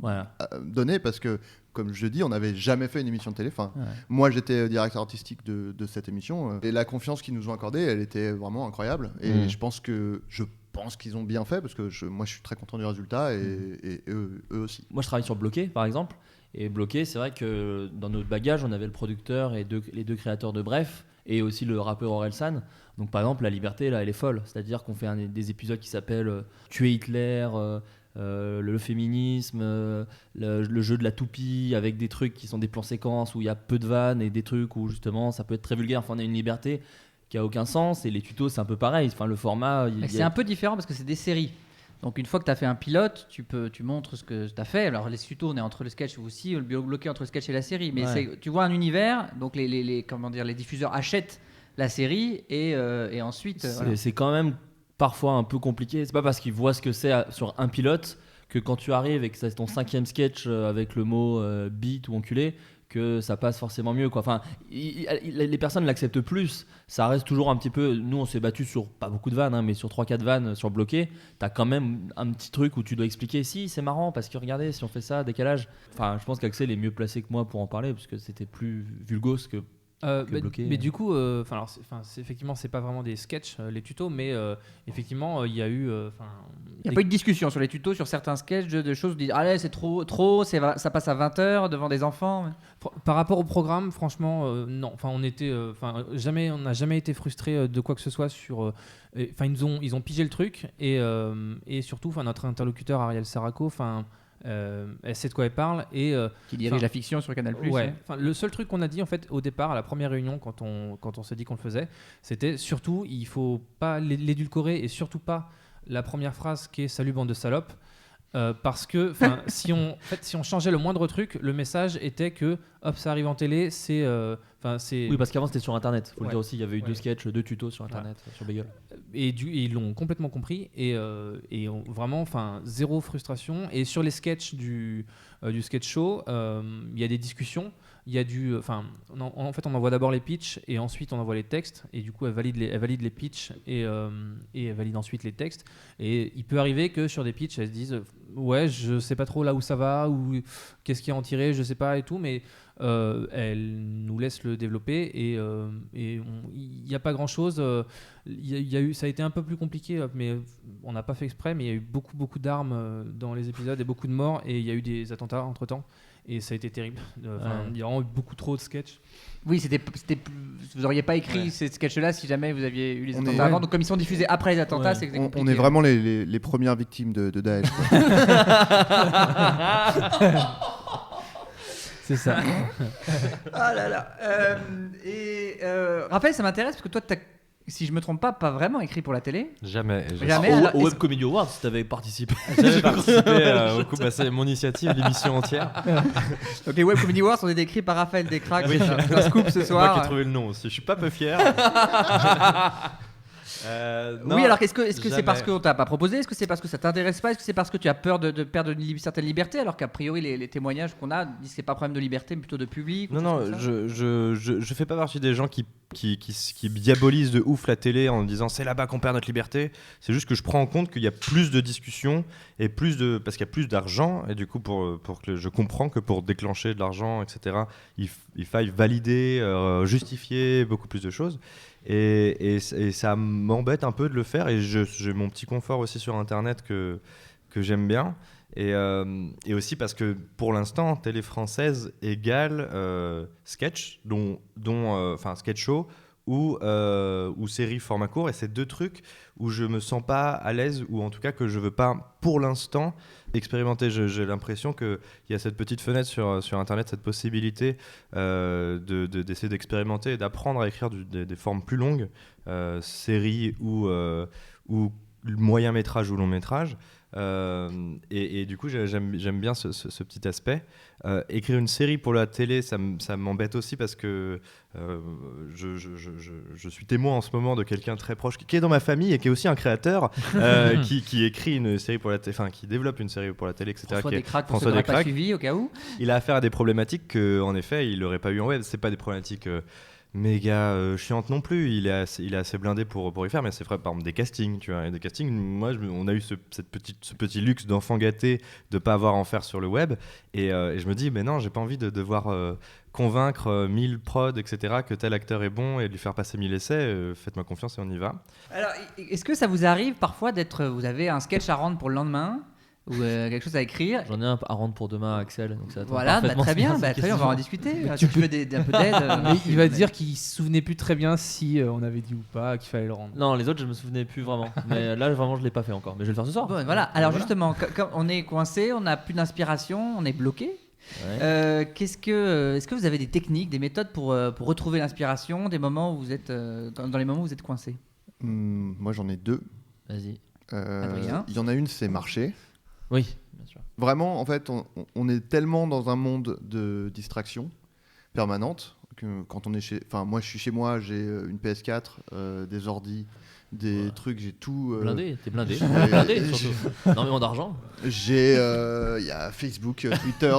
donnée parce que, comme je dis, on n'avait jamais fait une émission de télé. Enfin, moi, j'étais directeur artistique de cette émission et la confiance qu'ils nous ont accordée, elle était vraiment incroyable. Et je pense qu'ils ont bien fait parce que moi, je suis très content du résultat et eux aussi. Moi, je travaille sur Bloqué, par exemple. Et Bloqué, c'est vrai que dans notre bagage, on avait le producteur et les deux créateurs de Bref et aussi le rappeur Orelsan. Donc, par exemple, la liberté, là, elle est folle. C'est-à-dire qu'on fait des épisodes qui s'appellent Tuer Hitler, le féminisme, le jeu de la toupie, avec des trucs qui sont des plans séquences où il y a peu de vannes et des trucs où justement ça peut être très vulgaire. Enfin, on a une liberté qui a aucun sens. Et les tutos, c'est un peu pareil. Enfin, le format. C'est un peu différent parce que c'est des séries. Donc une fois que tu as fait un pilote, tu montres ce que tu as fait. Alors les tutos, on est entre le sketch aussi, le bloqué entre le sketch et la série. Mais tu vois un univers, donc les diffuseurs achètent la série et ensuite... C'est quand même parfois un peu compliqué. C'est pas parce qu'ils voient ce que c'est sur un pilote que quand tu arrives et que c'est ton 5e sketch avec le mot bite ou enculé, que ça passe forcément mieux, quoi. Enfin, les personnes l'acceptent plus. Ça reste toujours un petit peu. Nous, on s'est battu sur pas beaucoup de vannes, hein, mais sur 3-4 vannes sur Bloqué. T'as quand même un petit truc où tu dois expliquer. Si, c'est marrant parce que regardez, si on fait ça, décalage. Enfin, je pense qu'Axel est mieux placé que moi pour en parler parce que c'était plus vulgose que bloqué. Mais du coup, effectivement, c'est pas vraiment des sketchs, les tutos, mais effectivement, il y a eu. Il n'y a pas eu de discussion sur les tutos, sur certains sketchs de choses où disent allez, c'est trop, ça passe à 20h devant des enfants. Par rapport au programme, franchement, non. On n'a jamais été frustrés de quoi que ce soit sur. Ils ont pigé le truc et surtout, notre interlocuteur Ariel Saraco, elle sait de quoi elle parle et qui dirige la fiction sur Canal+. Ouais. Le seul truc qu'on a dit en fait au départ à la première réunion quand on s'est dit qu'on le faisait, c'était surtout il faut pas l'édulcorer et surtout pas la première phrase qui est salut bande de salopes. Parce que si on changeait le moindre truc, le message était que hop, ça arrive en télé, c'est Oui, parce qu'avant c'était sur internet, faut le Ouais. dire aussi, il y avait eu 2 sketchs, 2 tutos sur internet, sur Bagel. et ils l'ont complètement compris et vraiment zéro frustration. Et sur les sketchs du sketch show, il y a des discussions, il y a en fait on envoie d'abord les pitchs et ensuite on envoie les textes et du coup elle valide les pitchs et elle valide ensuite les textes. Et il peut arriver que sur des pitchs elles se disent ouais, je sais pas trop là où ça va ou qu'est-ce qu'il y a à en tirer, je sais pas et tout, mais elle nous laisse le développer et il n'y a pas grand chose. Ça a été un peu plus compliqué, mais on n'a pas fait exprès, mais il y a eu beaucoup d'armes dans les épisodes et beaucoup de morts et il y a eu des attentats entre temps et ça a été terrible. Il y a vraiment eu beaucoup trop de sketchs. Oui, vous n'auriez pas écrit ces sketchs-là si jamais vous aviez eu les On attentats est- avant. Donc comme ils sont diffusés après les attentats, Ouais. c'est que c'est On compliqué. est vraiment les premières victimes de Daesh. quoi. C'est ça. Ah là là. Raphaël, ça m'intéresse parce que toi, si je me trompe pas vraiment écrit pour la télé. Jamais. Jamais. Alors, Au est-ce- Web Comedy Awards, si t'avais participé. J'avais participé au coup, c'est mon initiative, l'émission entière. Donc les Web Comedy Awards ont été écrits par Raphaël Descraques. Oui. C'est un scoop ce C'est soir. moi qui ai trouvé le nom aussi. Je suis pas peu fier. Non, Oui, alors est-ce que c'est jamais. parce qu'on t'a pas proposé? Est-ce que c'est parce que ça t'intéresse pas? Est-ce que c'est parce que tu as peur de perdre une certaine liberté? Alors qu'a priori, les témoignages qu'on a disent que c'est pas un problème de liberté, mais plutôt de public. ou Non, quelque non, chose comme ça. je fais pas partie des gens qui diabolisent de ouf la télé en disant c'est là-bas qu'on perd notre liberté. C'est juste que je prends en compte qu'il y a plus de discussions et parce qu'il y a plus d'argent et du coup pour que je comprends que pour déclencher de l'argent, etc., il faille valider, justifier beaucoup plus de choses. Et ça m'embête un peu de le faire et j'ai mon petit confort aussi sur internet que j'aime bien et aussi parce que pour l'instant télé française égale sketch enfin sketch show ou série format court et c'est deux trucs où je me sens pas à l'aise ou en tout cas que je veux pas pour l'instant expérimenter. J'ai l'impression qu'il y a cette petite fenêtre sur internet, cette possibilité d'essayer d'expérimenter et d'apprendre à écrire des formes plus longues, séries ou moyen métrage ou long métrage. Et du coup j'aime bien ce petit aspect. Écrire une série pour la télé ça m'embête aussi parce que je suis témoin en ce moment de quelqu'un très proche qui est dans ma famille et qui est aussi un créateur qui écrit une série pour la télé, enfin qui développe une série pour la télé, etc. François qui est Descraques, pour ceux François qui n'auraient pas Descraques. suivi au cas où. Il a affaire à des problématiques qu'en effet il n'aurait pas eu en web. C'est pas des problématiques méga chiantes non plus. Il est assez blindé pour y faire, mais c'est vrai, par exemple des castings, tu vois. Et des castings, moi on a eu ce petit luxe d'enfant gâté de pas avoir à en faire sur le web et je me dis mais non, j'ai pas envie de devoir convaincre 1000 prods, etc., que tel acteur est bon et de lui faire passer 1000 essais. Faites-moi confiance et on y va. Alors, est-ce que ça vous arrive parfois vous avez un sketch à rendre pour le lendemain ou quelque chose à écrire? J'en ai un à rendre pour demain, Axel. Donc ça tombe Voilà, parfaitement très bien, cette très bien, on va en question. discuter. Tu veux un peu d'aide Mais il va dire qu'il se souvenait plus très bien si on avait dit ou pas qu'il fallait le rendre. Non, les autres, je me souvenais plus vraiment. Mais là, vraiment, je l'ai pas fait encore. Mais je vais le faire ce soir. Bon, voilà. Alors justement, quand on est coincé, on n'a plus d'inspiration, on est bloqué. Ouais. Est-ce que vous avez des techniques, des méthodes pour retrouver l'inspiration, des moments où vous êtes dans les moments où vous êtes coincé? Moi j'en ai deux. Vas-y. Adrien. Il y en a une, c'est marcher. Oui, bien sûr. Vraiment, en fait, on est tellement dans un monde de distraction permanente que quand on est moi, je suis chez moi, j'ai une PS4, des ordis, des trucs, j'ai tout. Blindé, t'es blindé. j'ai- Blindé, surtout. Énormément d'argent. J'ai, il y a Facebook, Twitter,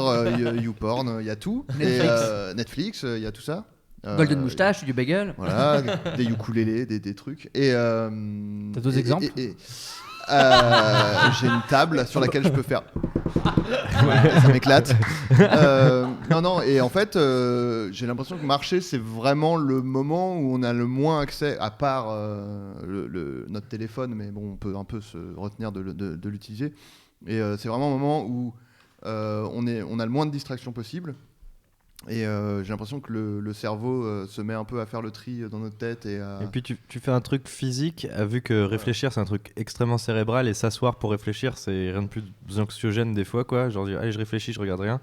YouPorn, il y a tout. Netflix, il y a tout ça. Golden Moustache, du bagel. Voilà, des ukulélés, des trucs. T'as d'autres exemples J'ai une table sur laquelle je peux faire. Ça m'éclate. Non, et en fait, j'ai l'impression que marcher, c'est vraiment le moment où on a le moins accès, à part notre téléphone, mais bon, on peut un peu se retenir de l'utiliser. Et c'est vraiment un moment où on a le moins de distractions possible. Et j'ai l'impression que le cerveau se met un peu à faire le tri dans notre tête. Et puis tu fais un truc physique, vu que réfléchir c'est un truc extrêmement cérébral, et s'asseoir pour réfléchir c'est rien de plus anxiogène des fois, quoi. Genre dire allez, je réfléchis, je regarde rien.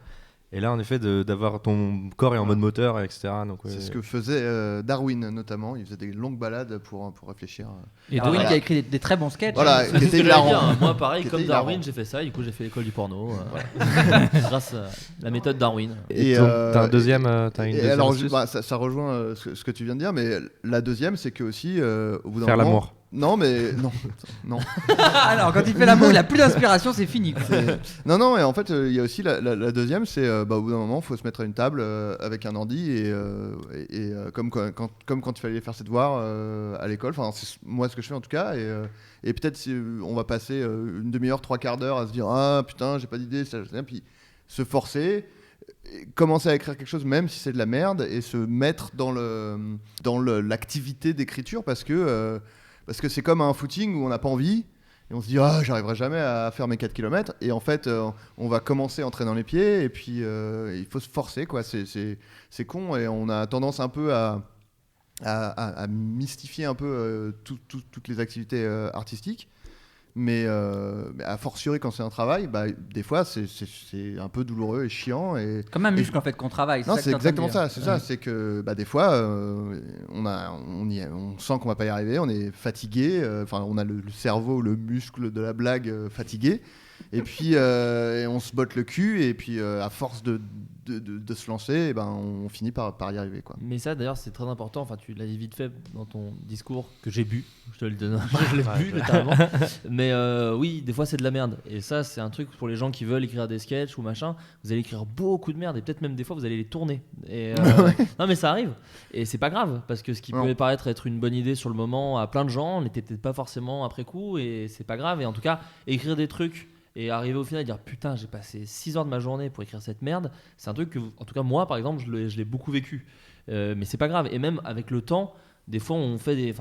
Et là en effet d'avoir ton corps est en mode moteur, etc. Donc, c'est ce que faisait Darwin notamment. Il faisait des longues balades pour réfléchir. Et Darwin qui a écrit des très bons sketchs. Voilà, C'est qui ce que était j'allais hilarant. dire. Moi, pareil, comme Darwin, hilarant. j'ai fait ça. Du coup, j'ai fait l'école du porno. Grâce à la méthode Darwin. Et t'as un deuxième, t'as une et deuxième alors, astuce ça rejoint ce que tu viens de dire, mais la deuxième, c'est que aussi, au bout d'un Faire moment, l'amour. Non, mais non. Alors, quand il fait l'amour, il a plus d'inspiration, c'est fini. Quoi. Non, et en fait, il y a aussi la deuxième, c'est au bout d'un moment, il faut se mettre à une table avec un ordi et comme quand il fallait faire ses devoirs à l'école. Enfin, c'est moi ce que je fais en tout cas. Et peut-être si on va passer une demi-heure, 3/4 d'heure à se dire ah putain, j'ai pas d'idée, puis se forcer. Commencer à écrire quelque chose même si c'est de la merde et se mettre dans l'activité d'écriture parce que c'est comme un footing où on n'a pas envie et on se dit ah j'arriverai jamais à faire mes 4 km et en fait on va commencer à entrer dans les pieds et puis il faut se forcer quoi, c'est con et on a tendance un peu à mystifier un peu toutes les activités artistiques. Mais a fortiori quand c'est un travail, des fois c'est un peu douloureux et chiant. Comme un muscle en fait qu'on travaille. Non, ça c'est que t'es en train de exactement dire. ça. C'est ça. C'est que des fois on sent qu'on va pas y arriver, on est fatigué. Enfin, on a le cerveau, le muscle de la blague fatigué. Et puis on se botte le cul et puis à force de se lancer, on finit par y arriver quoi. Mais ça d'ailleurs c'est très important, enfin tu l'as dit vite fait dans ton discours que j'ai bu, je te le donne, je l'ai bu littéralement. Mais oui, des fois c'est de la merde et ça c'est un truc pour les gens qui veulent écrire des sketchs ou machin, vous allez écrire beaucoup de merde et peut-être même des fois vous allez les tourner. Et non mais ça arrive et c'est pas grave parce que ce qui peut paraître être une bonne idée sur le moment à plein de gens n'était peut-être pas forcément après coup et c'est pas grave. Et en tout cas écrire des trucs et arriver au final à dire putain j'ai passé 6 heures de ma journée pour écrire cette merde, c'est un truc que en tout cas moi par exemple je l'ai beaucoup vécu, mais c'est pas grave. Et même avec le temps des fois on fait que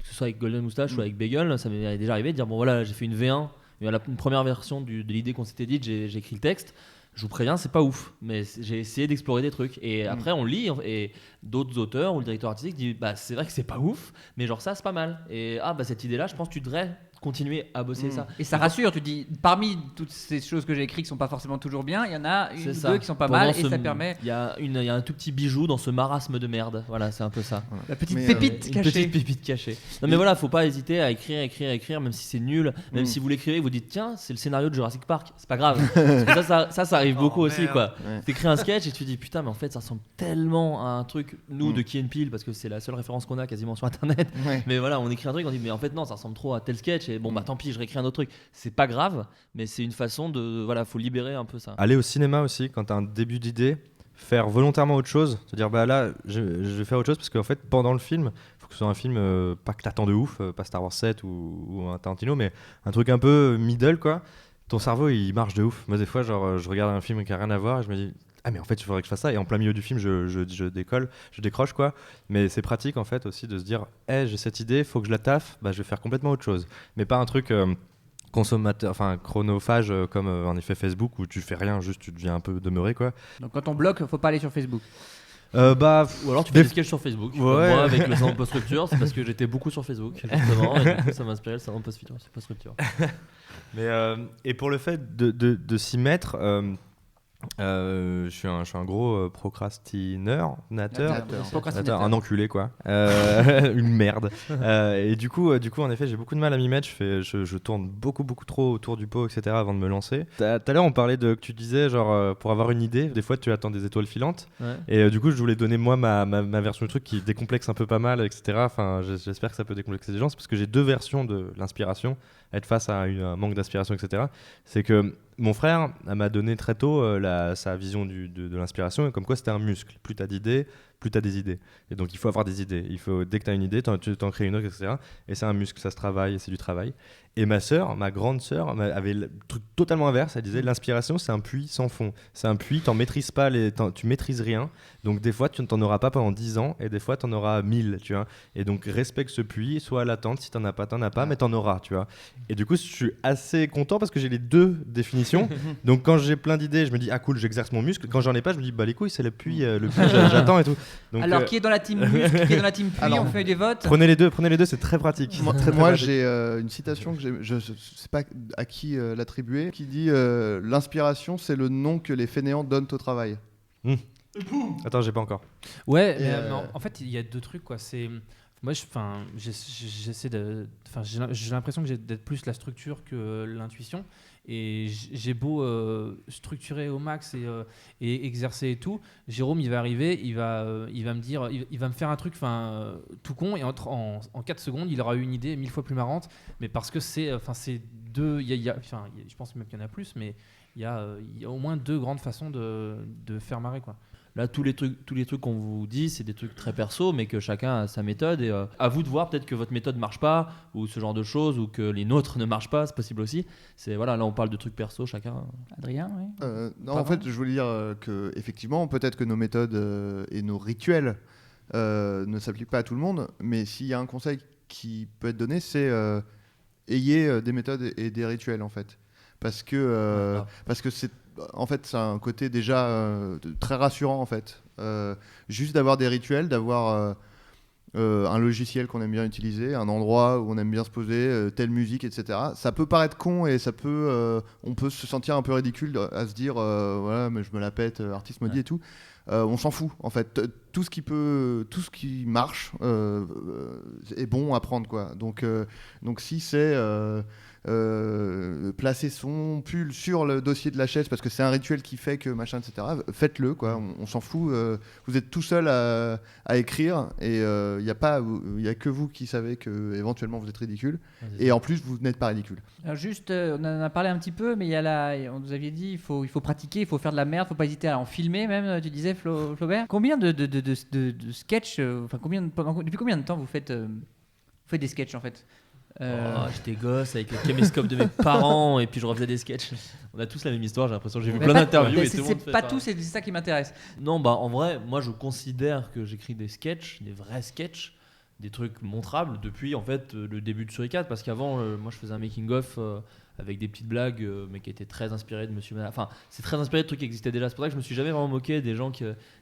ce soit avec Golden Moustache ou avec Bagel, ça m'est déjà arrivé de dire bon voilà j'ai fait une V1 et à une première version de l'idée qu'on s'était dite j'ai écrit le texte. Je vous préviens, c'est pas ouf, mais j'ai essayé d'explorer des trucs. Et après, on lit, et d'autres auteurs ou le directeur artistique dit c'est vrai que c'est pas ouf, mais genre ça, c'est pas mal. Et cette idée-là, je pense que tu devrais continuer à bosser ça. Et ça rassure, tu dis, parmi toutes ces choses que j'ai écrites qui sont pas forcément toujours bien, il y en a une ou deux qui sont pas mal et ça permet. Il y a un tout petit bijou dans ce marasme de merde. Voilà, c'est un peu ça. La petite pépite cachée. Une petite pépite cachée. Non mais voilà, faut pas hésiter à écrire, même si c'est nul, même si vous l'écrivez, vous dites tiens, c'est le scénario de Jurassic Park, c'est pas grave. Parce que ça arrive beaucoup aussi quoi. Ouais. T'écris un sketch et tu dis putain, mais en fait ça ressemble tellement à un truc de Key & Peele parce que c'est la seule référence qu'on a quasiment sur internet. Ouais. Mais voilà, on écrit un truc, on dit mais en fait non, ça ressemble trop à tel sketch. Et bon tant pis, je réécris un autre truc. C'est pas grave, mais c'est une façon de faut libérer un peu ça. Aller au cinéma aussi quand t'as un début d'idée, faire volontairement autre chose, te dire là je vais faire autre chose parce qu'en fait pendant le film, faut que ce soit un film pas que t'attends de ouf, pas Star Wars 7 ou un Tarantino, mais un truc un peu middle quoi. Ton cerveau il marche de ouf. Moi des fois je regarde un film qui a rien à voir et je me dis ah mais en fait il faudrait que je fasse ça, et en plein milieu du film je décroche quoi. Mais c'est pratique en fait aussi de se dire j'ai cette idée, faut que je la taffe, je vais faire complètement autre chose, mais pas un truc consommateur, enfin chronophage comme en effet Facebook où tu fais rien, juste tu deviens un peu demeuré quoi. Donc quand on bloque, faut pas aller sur Facebook. Ou alors tu fais des sketchs sur Facebook. Ouais. Moi avec le salon post-rupture, c'est parce que j'étais beaucoup sur Facebook justement et du coup ça m'a inspiré le salon post-rupture. Mais et pour le fait de s'y mettre, je suis un gros procrastinateur, un enculé quoi, une merde. Et du coup en effet j'ai beaucoup de mal à m'y mettre. Je tourne beaucoup trop autour du pot etc. avant de me lancer. Tout à l'heure on parlait que tu disais genre pour avoir une idée des fois tu attends des étoiles filantes, ouais. Et du coup je voulais donner moi ma version du truc qui décomplexe un peu pas mal etc. Enfin j'espère que ça peut décomplexer les gens, c'est parce que j'ai deux versions de l'inspiration. Être face à un manque d'inspiration etc. C'est que mon frère m'a donné très tôt sa vision de l'inspiration, et comme quoi c'était un muscle. Plus t'as d'idées, plus tu as des idées. Et donc il faut avoir des idées. Dès que tu as une idée, tu t'en crées une autre, etc. Et c'est un muscle, ça se travaille, et c'est du travail. Et ma grande sœur, avait le truc totalement inverse. Elle disait l'inspiration, c'est un puits sans fond. C'est un puits, tu maîtrises rien. Donc des fois, tu n'en auras pas pendant 10 ans et des fois, tu en auras 1000. Tu vois. Et donc respecte ce puits, sois à l'attente. Si tu n'en as pas, mais tu en auras. Tu vois. Et du coup, je suis assez content parce que j'ai les deux définitions. Donc quand j'ai plein d'idées, je me dis, ah cool, j'exerce mon muscle. Quand j'en ai pas, je me dis, bah les couilles, c'est le puits, j'attends et tout. Donc, Alors, qui est dans la team muscle, qui est dans la team puits, Alors, on fait des votes. Prenez les deux, c'est très pratique. Moi, j'ai une citation que je ne sais pas à qui l'attribuer, qui dit l'inspiration, c'est le nom que les fainéants donnent au travail. Attends, j'ai pas encore. Ouais, Et, mais en fait, il y a deux trucs, quoi. C'est moi, j'ai l'impression que j'ai d'être plus la structure que l'intuition. Et j'ai beau structurer au max et exercer et tout, Jérôme, il va arriver, il va me dire, il va me faire un truc tout con, et en 4 secondes, il aura eu une idée 1000 fois plus marrante, mais parce que c'est deux, je pense même qu'il y en a plus, mais il y a au moins deux grandes façons de faire marrer, quoi. Là, tous les trucs qu'on vous dit, c'est des trucs très perso, mais que chacun a sa méthode. Et à vous de voir, peut-être que votre méthode marche pas, ou ce genre de choses, ou que les nôtres ne marchent pas, c'est possible aussi. Là, on parle de trucs perso, chacun. Adrien, oui. Non, en fait, je voulais dire que effectivement, peut-être que nos méthodes et nos rituels ne s'appliquent pas à tout le monde, mais s'il y a un conseil qui peut être donné, c'est ayez des méthodes et des rituels, en fait, parce que c'est en fait, c'est un côté déjà très rassurant, en fait. Juste d'avoir des rituels, d'avoir un logiciel qu'on aime bien utiliser, un endroit où on aime bien se poser, telle musique, etc. Ça peut paraître con et on peut se sentir un peu ridicule à se dire voilà, mais je me la pète, artiste maudit et tout. On s'en fout, en fait. Tout ce qui marche est bon à prendre, quoi. Donc si c'est placer son pull sur le dossier de la chaise parce que c'est un rituel qui fait que machin, etc., faites-le, quoi. On s'en fout. Vous êtes tout seul à écrire et il n'y a que vous qui savez que éventuellement vous êtes ridicule, et en plus vous n'êtes pas ridicule. Alors juste, on en a parlé un petit peu, mais on nous aviez dit il faut pratiquer, il faut faire de la merde, il faut pas hésiter à en filmer même, tu disais Flaubert. Combien de sketchs, depuis combien de temps vous faites des sketchs, en fait? J'étais gosse avec le caméscope de mes parents et puis je refaisais des sketchs. On a tous la même histoire, j'ai l'impression. J'ai vu plein d'interviews et tout le monde fait pas tout, c'est ça qui m'intéresse. Non, en vrai, moi je considère que j'écris des sketchs, des vrais sketchs, des trucs montrables depuis en fait le début de Suricat, parce qu'avant moi je faisais un making of avec des petites blagues mais qui étaient très inspirées de Monsieur Manhattan. Enfin, c'est très inspiré de trucs qui existaient déjà. C'est pour ça que je me suis jamais vraiment moqué des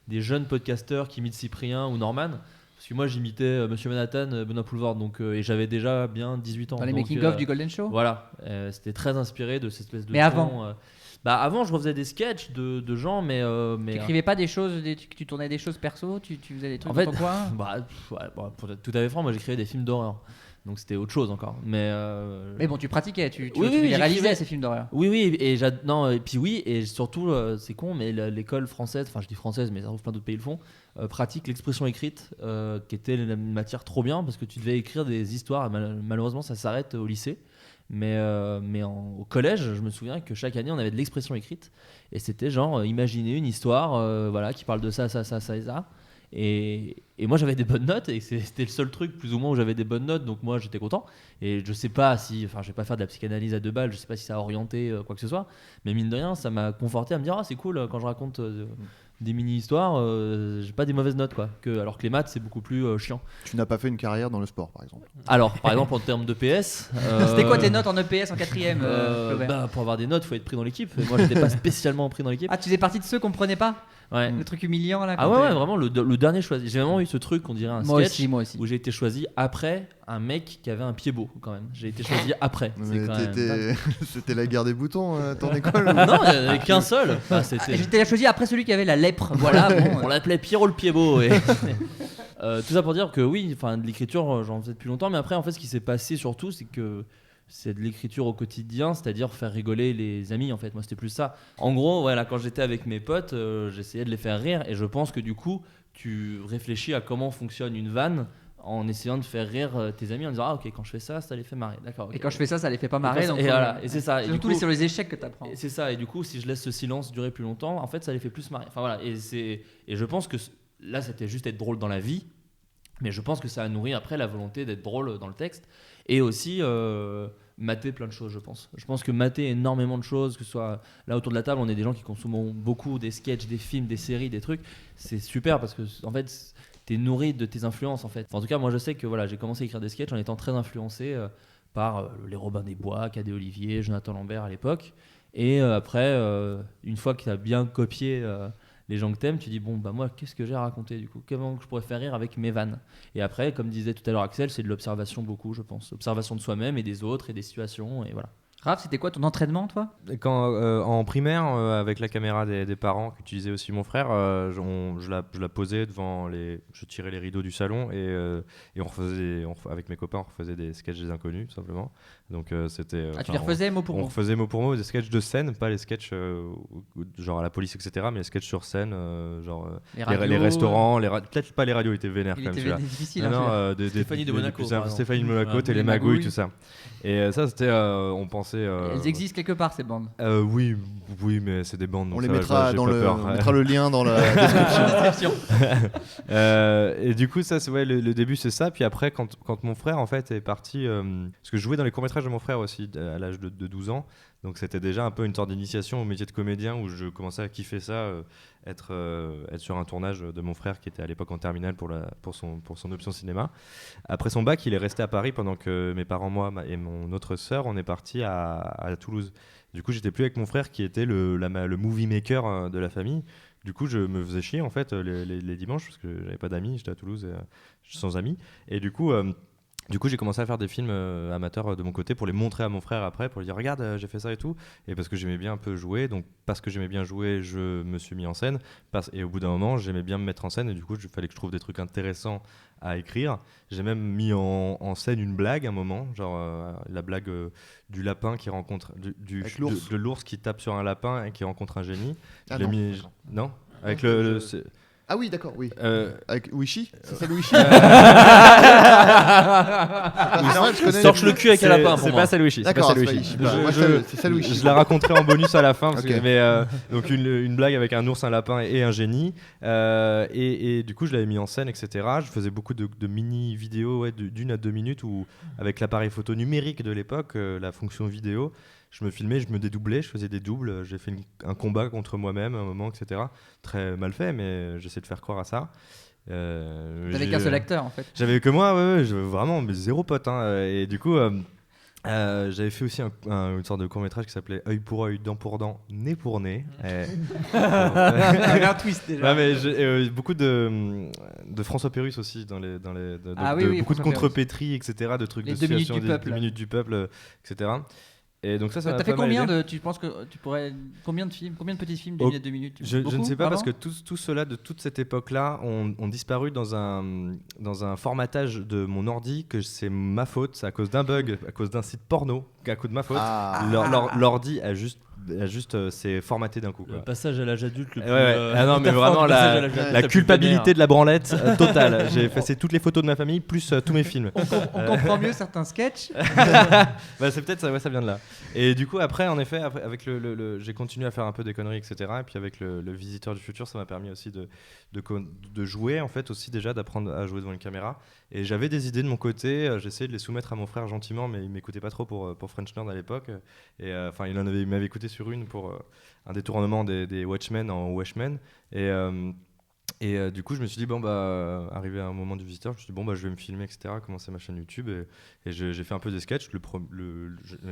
des jeunes podcasteurs qui imitent Cyprien ou Norman. Parce que moi j'imitais Monsieur Manhattan, Benoît Poulvord, et j'avais déjà bien 18 ans. Dans les making-of du Golden Show. Voilà, c'était très inspiré de cette espèce de. Mais avant avant je refaisais des sketchs de gens, mais tu écrivais pas des choses, tu tournais des choses perso, tu faisais des trucs dans ton coin. Pour être tout à fait franc, moi j'écrivais des films d'horreur. Donc c'était autre chose encore. Mais bon, tu pratiquais, tu les réalisais ces films d'horreur. Oui, et surtout, c'est con, mais l'école française, enfin je dis française, mais ça trouve plein d'autres pays le font, pratique l'expression écrite, qui était une matière trop bien, parce que tu devais écrire des histoires, et malheureusement ça s'arrête au lycée. Mais au collège, je me souviens que chaque année on avait de l'expression écrite, et c'était genre imaginer une histoire qui parle de ça et ça. Et moi j'avais des bonnes notes, et c'était le seul truc plus ou moins où j'avais des bonnes notes, donc moi j'étais content. Et je sais pas je vais pas faire de la psychanalyse à 2 balles, je sais pas si ça a orienté quoi que ce soit, mais mine de rien ça m'a conforté à me dire c'est cool quand je raconte des mini-histoires, j'ai pas des mauvaises notes, quoi. Alors que les maths c'est beaucoup plus chiant. Tu n'as pas fait une carrière dans le sport, par exemple? Alors par exemple en termes d'EPS c'était quoi tes notes en EPS en 4ème? Pour avoir des notes faut être pris dans l'équipe, et moi j'étais pas spécialement pris dans l'équipe. Ah, tu faisais partie de ceux qu'on prenait pas? Ouais. Le truc humiliant là. Ah ouais, vraiment le dernier choisi. J'ai vraiment eu ce truc, on dirait un sketch moi aussi. où j'ai été choisi après un mec qui avait un pied beau, quand même. J'ai été choisi après. C'était la guerre des boutons, ton école? Non, il n'y en avait qu'un seul. J'étais choisi après celui qui avait la lèpre. Voilà. On l'appelait Pierrot le pied beau. Tout ça pour dire que oui, de l'écriture j'en faisais depuis longtemps, mais après en fait ce qui s'est passé surtout c'est que c'est de l'écriture au quotidien, c'est-à-dire faire rigoler les amis, en fait. Moi, c'était plus ça. En gros, voilà, quand j'étais avec mes potes, j'essayais de les faire rire, et je pense que du coup, tu réfléchis à comment fonctionne une vanne en essayant de faire rire tes amis en disant ok, quand je fais ça les fait marrer, d'accord. Okay. Et quand je fais ça les fait pas marrer. Et c'est ça. C'est surtout sur les échecs que tu apprends. C'est ça. Et du coup, si je laisse ce silence durer plus longtemps, en fait, ça les fait plus marrer. Enfin voilà. Et je pense que là, c'était juste être drôle dans la vie. Mais je pense que ça a nourri après la volonté d'être drôle dans le texte. Et aussi mater plein de choses, je pense. Je pense que mater énormément de choses, que ce soit là autour de la table, on est des gens qui consomment beaucoup des sketchs, des films, des séries, des trucs. C'est super parce que en fait, t'es nourri de tes influences en fait. Enfin, en tout cas, moi je sais que voilà, j'ai commencé à écrire des sketchs en étant très influencé par les Robin des Bois, Cadet Olivier, Jonathan Lambert à l'époque. Et après, une fois que tu as bien copié les gens que t'aimes, tu dis bon bah moi qu'est-ce que j'ai à raconter du coup, comment je pourrais faire rire avec mes vannes. Et après, comme disait tout à l'heure Axel, c'est de l'observation beaucoup, je pense, observation de soi-même et des autres et des situations et voilà. Raph, c'était quoi ton entraînement, toi ? Quand, en primaire, avec la caméra des parents qu'utilisait aussi mon frère, je la posais devant je tirais les rideaux du salon et avec mes copains, on refaisait des sketchs des inconnus, tout simplement. Donc c'était. Tu les refaisais mot pour on mot ? refaisait mot pour mot des sketchs de scène, pas les sketchs genre à la police, etc., mais les sketchs sur scène, genre les restaurants, peut-être pas les radios, ils étaient vénères quand même. Il était difficile. Non, Stéphanie de Monaco, par exemple. Stéphanie de Monaco, Ouais. Télémagouille, tout ça. Et ça, c'était. On pensait. Elles existent quelque part, ces bandes. Oui, mais c'est des bandes. Donc On les ça, mettra j'ai on pas peur. mettra le lien dans la description. Et du coup, ça, le début, c'est ça. Puis après, quand mon frère en fait est parti, parce que je jouais dans les courts-métrages de mon frère aussi à l'âge de 12 ans. Donc c'était déjà un peu une sorte d'initiation au métier de comédien où je commençais à kiffer ça, être sur un tournage de mon frère qui était à l'époque en terminale pour son option cinéma. Après son bac, il est resté à Paris pendant que mes parents, moi et mon autre sœur, on est partis à Toulouse. Du coup, j'étais plus avec mon frère qui était le movie maker de la famille. Du coup, je me faisais chier en fait les dimanches parce que j'avais pas d'amis, j'étais à Toulouse sans amis. Et du coup, j'ai commencé à faire des films amateurs de mon côté pour les montrer à mon frère après, pour lui dire regarde, j'ai fait ça et tout. Et parce que j'aimais bien un peu jouer, donc parce que j'aimais bien jouer, je me suis mis en scène. Et au bout d'un moment, j'aimais bien me mettre en scène et du coup, il fallait que je trouve des trucs intéressants à écrire. J'ai même mis en scène une blague à un moment, genre la blague du lapin qui rencontre de l'ours qui tape sur un lapin et qui rencontre un génie. Ah Je l'ai non. mis, non avec Ah oui, d'accord, oui. Avec Wishy, c'est ça le Wishy Torche le cul avec un lapin pour c'est moi. pas Salouichi. D'accord, c'est pas Wishy. Moi, c'est ça le Wishy. Je la raconterai en bonus à la fin. Parce Ok. donc une blague avec un ours, un lapin et un génie. Et du coup, je l'avais mis en scène, etc. Je faisais beaucoup de mini-vidéos d'1 à 2 minutes où, avec l'appareil photo numérique de l'époque, la fonction vidéo, je me filmais, je me dédoublais, je faisais des doubles. J'ai fait un combat contre moi-même à un moment, etc. Très mal fait, mais j'essaie de faire croire à ça. T'avais qu'un seul acteur, en fait. J'avais que moi, vraiment, mais zéro pote. Et du coup, j'avais fait aussi une sorte de court-métrage qui s'appelait Œil pour œil, dent pour dent, nez pour nez. T'avais un twist déjà. Ouais, mais j'ai beaucoup de François Pérusse aussi beaucoup oui, de François contrepétries, etc. De trucs Les de 2 minutes situation, du peuple. 2 minutes du peuple, etc. Et donc ça m'a T'as fait pas mal combien aidé. tu penses que tu pourrais combien de films, combien de petits films Oh, d'une à 2 minutes Je Beaucoup, ne sais pas parce vraiment que tous ceux-là de toute cette époque-là ont disparu dans un formatage de mon ordi que c'est ma faute, c'est à cause d'un bug, à cause d'un site porno, à cause de ma faute. L'ordi a juste s'est formaté d'un coup. Le Quoi. passage à l'âge adulte le plus. Ah non, mais vraiment la culpabilité de la branlette totale. J'ai effacé toutes les photos de ma famille plus tous mes films. On comprend mieux certains sketchs. C'est peut-être ça, ça vient de là. Et du coup, après, en effet, avec j'ai continué à faire un peu des conneries, etc. Et puis avec le Visiteur du futur, ça m'a permis aussi de jouer, en fait, aussi déjà d'apprendre à jouer devant une caméra. Et j'avais des idées de mon côté, j'essayais de les soumettre à mon frère gentiment, mais il m'écoutait pas trop pour French Nerd à l'époque. Et enfin, il m'avait écouté sur une pour un détournement des Watchmen en Watchmen. Et du coup, je me suis dit, arrivé à un moment du Visiteur, je me suis dit, je vais me filmer, etc., commencer ma chaîne YouTube. Et j'ai fait un peu des sketchs.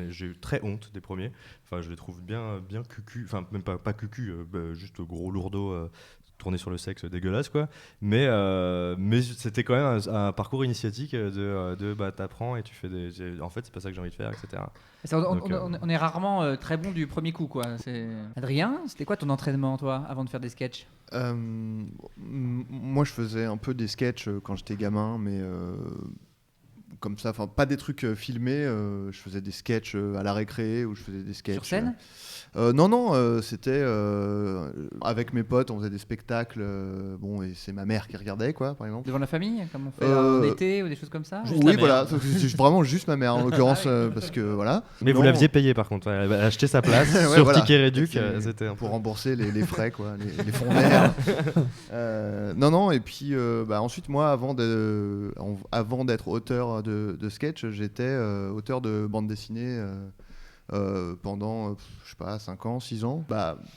J'ai eu très honte des premiers. Enfin, je les trouve bien cucu. Enfin, même pas cucu, juste gros lourdeau, tourné sur le sexe, dégueulasse, quoi. Mais c'était quand même un parcours initiatique t'apprends et tu fais en fait, c'est pas ça que j'ai envie de faire, etc. On est rarement très bon du premier coup, quoi. Adrien, c'était quoi ton entraînement, toi, avant de faire des sketchs ? Moi, je faisais un peu des sketchs quand j'étais gamin, mais comme ça, enfin pas des trucs filmés. Je faisais des sketchs à la récré ou je faisais des sketchs. Sur scène Non, c'était avec mes potes, on faisait des spectacles. Bon, et c'est ma mère qui regardait, quoi, par exemple. Devant la famille, comme on fait en été ou des choses comme ça? Juste la Oui, mère. voilà, c'est vraiment juste ma mère en l'occurrence, parce que voilà. Mais vous Non, l'aviez payé par contre, elle a acheté sa place Ouais, sur voilà. ticket réduc, C'est c'était un peu... pour rembourser les frais, quoi, les fonds verts. Non, et puis ensuite, moi, avant d'être auteur de sketch, j'étais auteur de bande dessinée pendant, je sais pas, 5 ans, 6 ans.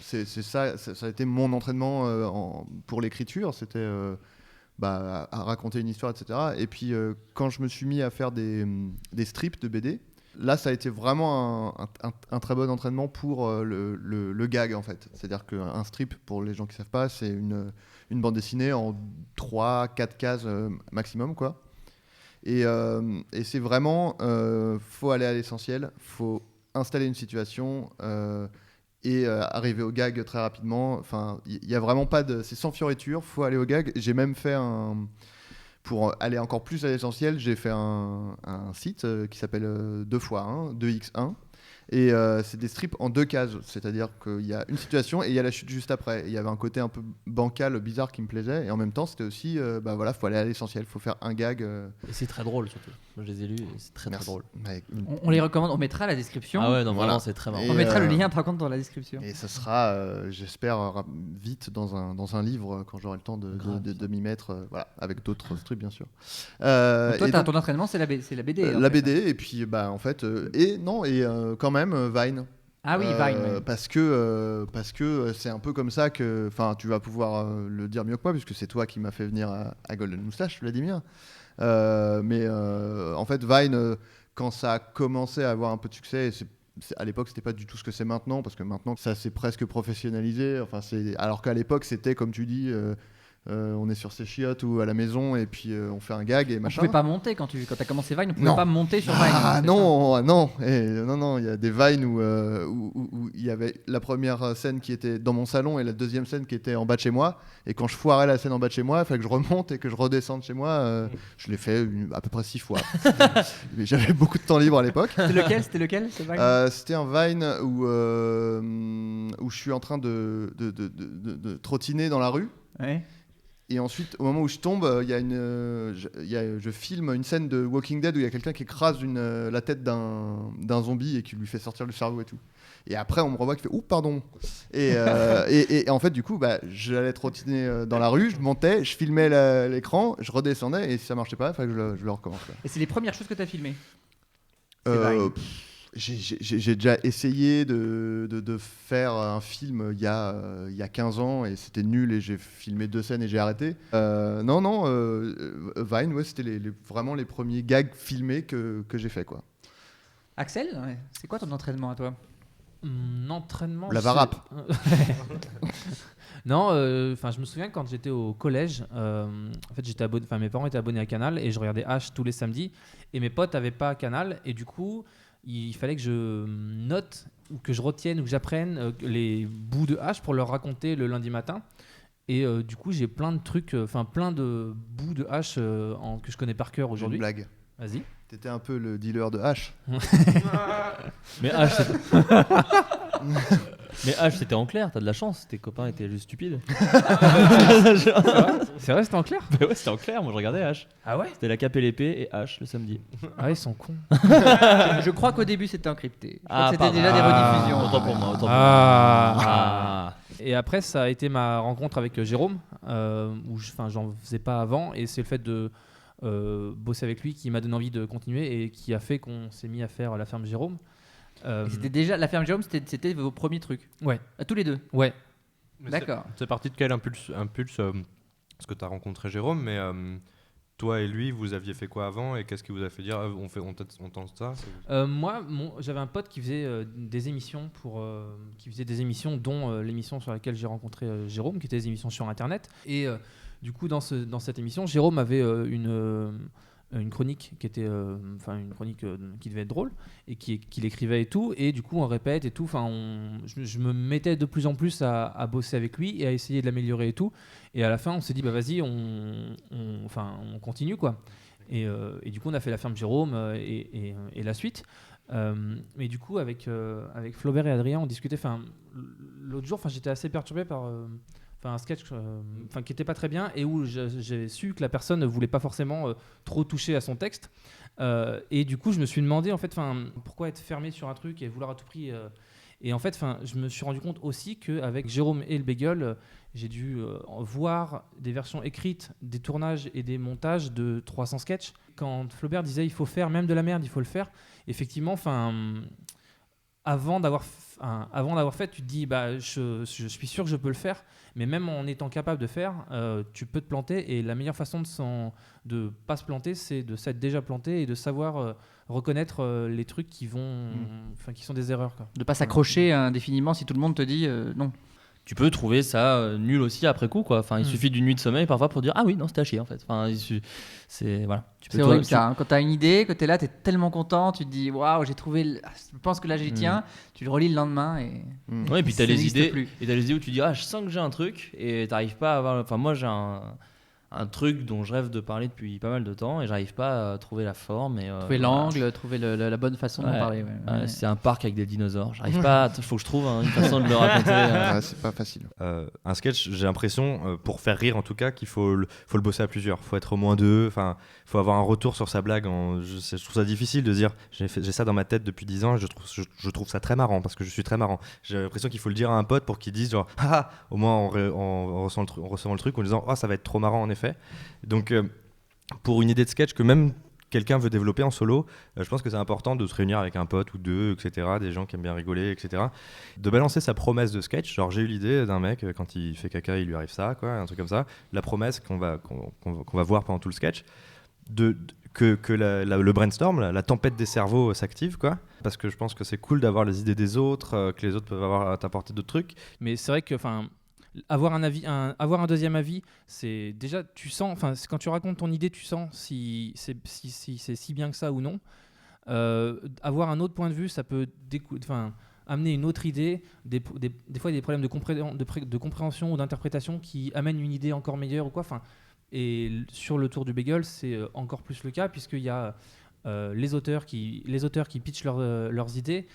C'est ça a été mon entraînement pour l'écriture, c'était à raconter une histoire, etc. Et puis, quand je me suis mis à faire des strips de BD, là, ça a été vraiment un très bon entraînement pour le gag, en fait. C'est-à-dire qu'un strip, pour les gens qui ne savent pas, c'est une bande dessinée en 3-4 cases maximum, quoi. Et c'est vraiment, faut aller à l'essentiel, faut installer une situation et arriver au gag très rapidement. Enfin, il y a vraiment pas de, c'est sans fioriture, faut aller au gag. J'ai même fait pour aller encore plus à l'essentiel, j'ai fait un site qui s'appelle 2x1, 2x1. Et c'est des strips en 2 cases, c'est-à-dire qu'il y a une situation et il y a la chute juste après. Il y avait un côté un peu bancal, bizarre qui me plaisait, et en même temps c'était aussi, faut aller à l'essentiel, faut faire un gag. Et c'est très drôle surtout. Moi je les ai lus et c'est très Merci. drôle. On les recommande, on mettra la description. Ah ouais, non, Voilà. vraiment c'est très marrant. Et On mettra le lien par contre dans la description. Et ça sera, j'espère, vite dans un livre quand j'aurai le temps de m'y mettre, avec d'autres strips bien sûr. Donc toi, et ton entraînement, c'est la BD. en la fait. BD, et puis en fait, quand même Vine. Ah oui, Vine. Ouais. Parce que c'est un peu comme ça que, enfin, tu vas pouvoir le dire mieux que moi, puisque c'est toi qui m'as fait venir à Golden Moustache, Vladimir. En fait, Vine, quand ça a commencé à avoir un peu de succès, et à l'époque, c'était pas du tout ce que c'est maintenant, parce que maintenant, ça s'est presque professionnalisé. Enfin, alors qu'à l'époque, c'était comme tu dis. On est sur ses chiottes ou à la maison et puis on fait un gag et On machin. pouvait pas monter quand t'as commencé Vine, on pouvait Non. pas monter sur Vine. Ah c'est non, non, il y a des Vines où il y avait la première scène qui était dans mon salon et la deuxième scène qui était en bas de chez moi. Et quand je foirais la scène en bas de chez moi, il fallait que je remonte et que je redescende chez moi. Je l'ai fait à peu près 6 fois. Mais j'avais beaucoup de temps libre à l'époque. ça. C'était lequel ce Vine C'était un Vine où je suis en train de trottiner dans la rue. Ouais. Et ensuite, au moment où je tombe, je filme une scène de Walking Dead où il y a quelqu'un qui écrase la tête d'un zombie et qui lui fait sortir le cerveau et tout. Et après, on me revoit qui fait « Ouh, pardon !» Et en fait, du coup, j'allais trottiner dans la rue, je montais, je filmais l'écran, je redescendais et si ça marchait pas, il fallait que je le recommence. Quoi. Et c'est les premières choses que t'as filmées. C'est Vine. J'ai déjà essayé de faire un film il y a 15 ans et c'était nul et j'ai filmé 2 scènes et j'ai arrêté. Vine, ouais, c'était vraiment les premiers gags filmés que j'ai fait, quoi. Axel, ouais. C'est quoi ton entraînement à toi? Entraînement. La varap. Non, je me souviens quand j'étais au collège, en fait j'étais abonné, mes parents étaient abonnés à Canal et je regardais H tous les samedis et mes potes n'avaient pas Canal et du coup il fallait que je note ou que je retienne ou que j'apprenne les bouts de H pour leur raconter le lundi matin. Et du coup, j'ai plein de trucs, plein de bouts de H que je connais par cœur J'ai une aujourd'hui. blague. Vas-y. T'étais un peu le dealer de H. Mais H, mais H, c'était en clair, t'as de la chance, tes copains étaient juste stupides. C'est vrai, c'était en clair? Mais ouais, c'était en clair, moi je regardais H. Ah ouais? C'était la cape et l'épée et H le samedi. Ah, ils sont cons. Je crois qu'au début c'était encrypté. Je crois que c'était pardon. déjà des rediffusions. Autant pour moi, autant pour moi. Ah. Et après, ça a été ma rencontre avec Jérôme, où j'en faisais pas avant, et c'est le fait de bosser avec lui qui m'a donné envie de continuer et qui a fait qu'on s'est mis à faire la ferme Jérôme. Et c'était déjà la ferme Jérôme, c'était vos premiers trucs. Ouais. À tous les deux. Ouais. Mais D'accord. C'est parti de quel impulse parce que tu as rencontré Jérôme, mais toi et lui, vous aviez fait quoi avant et qu'est-ce qui vous a fait dire on tente ça? Moi, j'avais un pote qui faisait des émissions dont l'émission sur laquelle j'ai rencontré Jérôme, qui était des émissions sur Internet. Et du coup, dans cette émission, Jérôme avait une chronique qui était, une chronique qui devait être drôle et qu'il écrivait et tout. Et du coup, on répète et tout. Je me mettais de plus en plus à bosser avec lui et à essayer de l'améliorer et tout. Et à la fin, on s'est dit, vas-y, on continue quoi. Et du coup, on a fait La Ferme Jérôme et la suite. Mais du coup, avec Flaubert et Adrien, on discutait. L'autre jour, j'étais assez perturbé par un sketch qui était pas très bien et où j'ai su que la personne ne voulait pas forcément trop toucher à son texte. Et du coup, je me suis demandé en fait, pourquoi être fermé sur un truc et vouloir à tout prix. Et en fait, je me suis rendu compte aussi qu'avec Jérôme et le Bagel, j'ai dû voir des versions écrites, des tournages et des montages de 300 sketchs. Quand Flaubert disait il faut faire même de la merde, il faut le faire. Effectivement, avant d'avoir fait, tu te dis je suis sûr que je peux le faire, mais même en étant capable de faire, tu peux te planter. Et la meilleure façon de pas se planter, c'est de s'être déjà planté et de savoir reconnaître les trucs qui sont des erreurs, quoi. De pas s'accrocher indéfiniment si tout le monde te dit non. Tu peux trouver ça nul aussi après coup, quoi. Il suffit d'une nuit de sommeil parfois pour dire ah oui, non, c'était à chier en fait. C'est voilà. C'est horrible ça. Quand t'as une idée, que t'es là, t'es tellement content, tu te dis waouh, j'ai trouvé. Je pense que là j'y tiens. Tu le relis le lendemain et. Ouais, et puis t'as les idées. Plus. Et t'as les idées où tu dis ah, je sens que j'ai un truc et t'arrives pas à avoir. Enfin, moi j'ai un truc dont je rêve de parler depuis pas mal de temps et j'arrive pas à trouver la forme. Trouver l'angle, trouver la bonne façon d'en parler. Ouais. C'est un parc avec des dinosaures. J'arrive pas. Il faut que je trouve une façon de le raconter. C'est pas facile. Un sketch, j'ai l'impression, pour faire rire en tout cas, qu'il faut le bosser à plusieurs. Il faut être au moins deux. Enfin, il faut avoir un retour sur sa blague. Je trouve ça difficile de dire j'ai ça dans ma tête depuis 10 ans et je trouve ça très marrant parce que je suis très marrant. J'ai l'impression qu'il faut le dire à un pote pour qu'il dise genre ah, au moins on ressent le truc en disant oh, ça va être trop marrant en effet. Donc pour une idée de sketch que même quelqu'un veut développer en solo, je pense que c'est important de se réunir avec un pote ou deux, etc., des gens qui aiment bien rigoler, etc., de balancer sa promesse de sketch. Genre j'ai eu l'idée d'un mec, quand il fait caca il lui arrive ça, quoi, un truc comme ça, la promesse qu'on va voir pendant tout le sketch, que le brainstorm, la tempête des cerveaux s'active, quoi, parce que je pense que c'est cool d'avoir les idées des autres, que les autres peuvent avoir à t'apporter d'autres trucs. Mais c'est vrai que avoir un deuxième avis, c'est déjà tu sens, quand tu racontes ton idée, tu sens si c'est si bien que ça ou non. Avoir un autre point de vue, ça peut amener une autre idée. Des fois, il y a des problèmes de compréhension ou d'interprétation qui amènent une idée encore meilleure ou quoi. Et sur le tour du bagel, c'est encore plus le cas puisqu'il y a les auteurs qui pitchent leurs idées,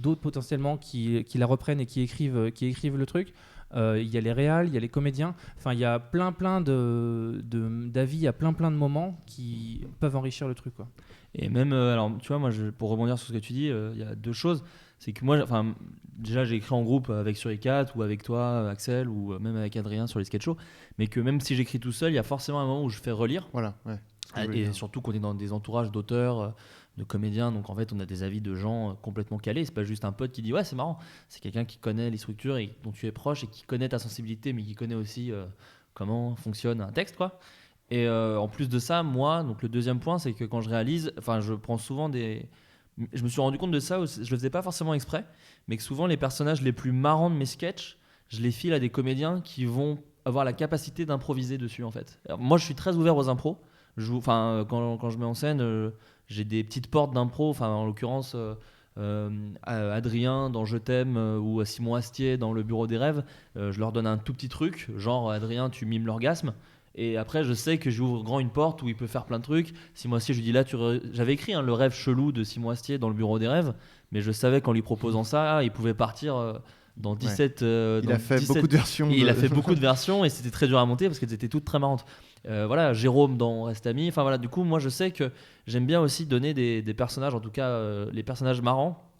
d'autres potentiellement qui la reprennent et qui écrivent le truc. Il y a les réals, il y a les comédiens. Il y a plein d'avis, il y a plein de moments qui peuvent enrichir le truc, quoi. Et même, alors, tu vois, moi, pour rebondir sur ce que tu dis, il y a deux choses. C'est que moi, déjà, j'ai écrit en groupe avec Suricat ou avec toi, Axel, ou même avec Adrien sur les sketch shows. Mais que même si j'écris tout seul, il y a forcément un moment où je fais relire. Voilà, ouais. Et surtout qu'on est dans des entourages d'auteurs, de comédiens, donc en fait on a des avis de gens complètement calés. C'est pas juste un pote qui dit ouais c'est marrant, c'est quelqu'un qui connaît les structures et dont tu es proche et qui connaît ta sensibilité, mais qui connaît aussi comment fonctionne un texte, quoi. Et en plus de ça, moi, donc le deuxième point, c'est que quand je réalise, je prends souvent je me suis rendu compte de ça, je le faisais pas forcément exprès, mais que souvent les personnages les plus marrants de mes sketchs, je les file à des comédiens qui vont avoir la capacité d'improviser dessus, en fait. Alors, moi je suis très ouvert aux impros. Quand je mets en scène, j'ai des petites portes d'impro, en l'occurrence Adrien dans Je t'aime ou Simon Astier dans Le Bureau des rêves, je leur donne un tout petit truc, genre Adrien tu mimes l'orgasme, et après je sais que j'ouvre grand une porte où il peut faire plein de trucs. Simon Astier, je lui dis là, j'avais écrit le rêve chelou de Simon Astier dans Le Bureau des rêves, mais je savais qu'en lui proposant ça, il pouvait partir dans 17... il a fait beaucoup de versions. Il a fait beaucoup de versions et c'était très dur à monter parce qu'elles étaient toutes très marrantes. Jérôme dans Reste Amis. Du coup, moi je sais que j'aime bien aussi donner des personnages, en tout cas les personnages marrants,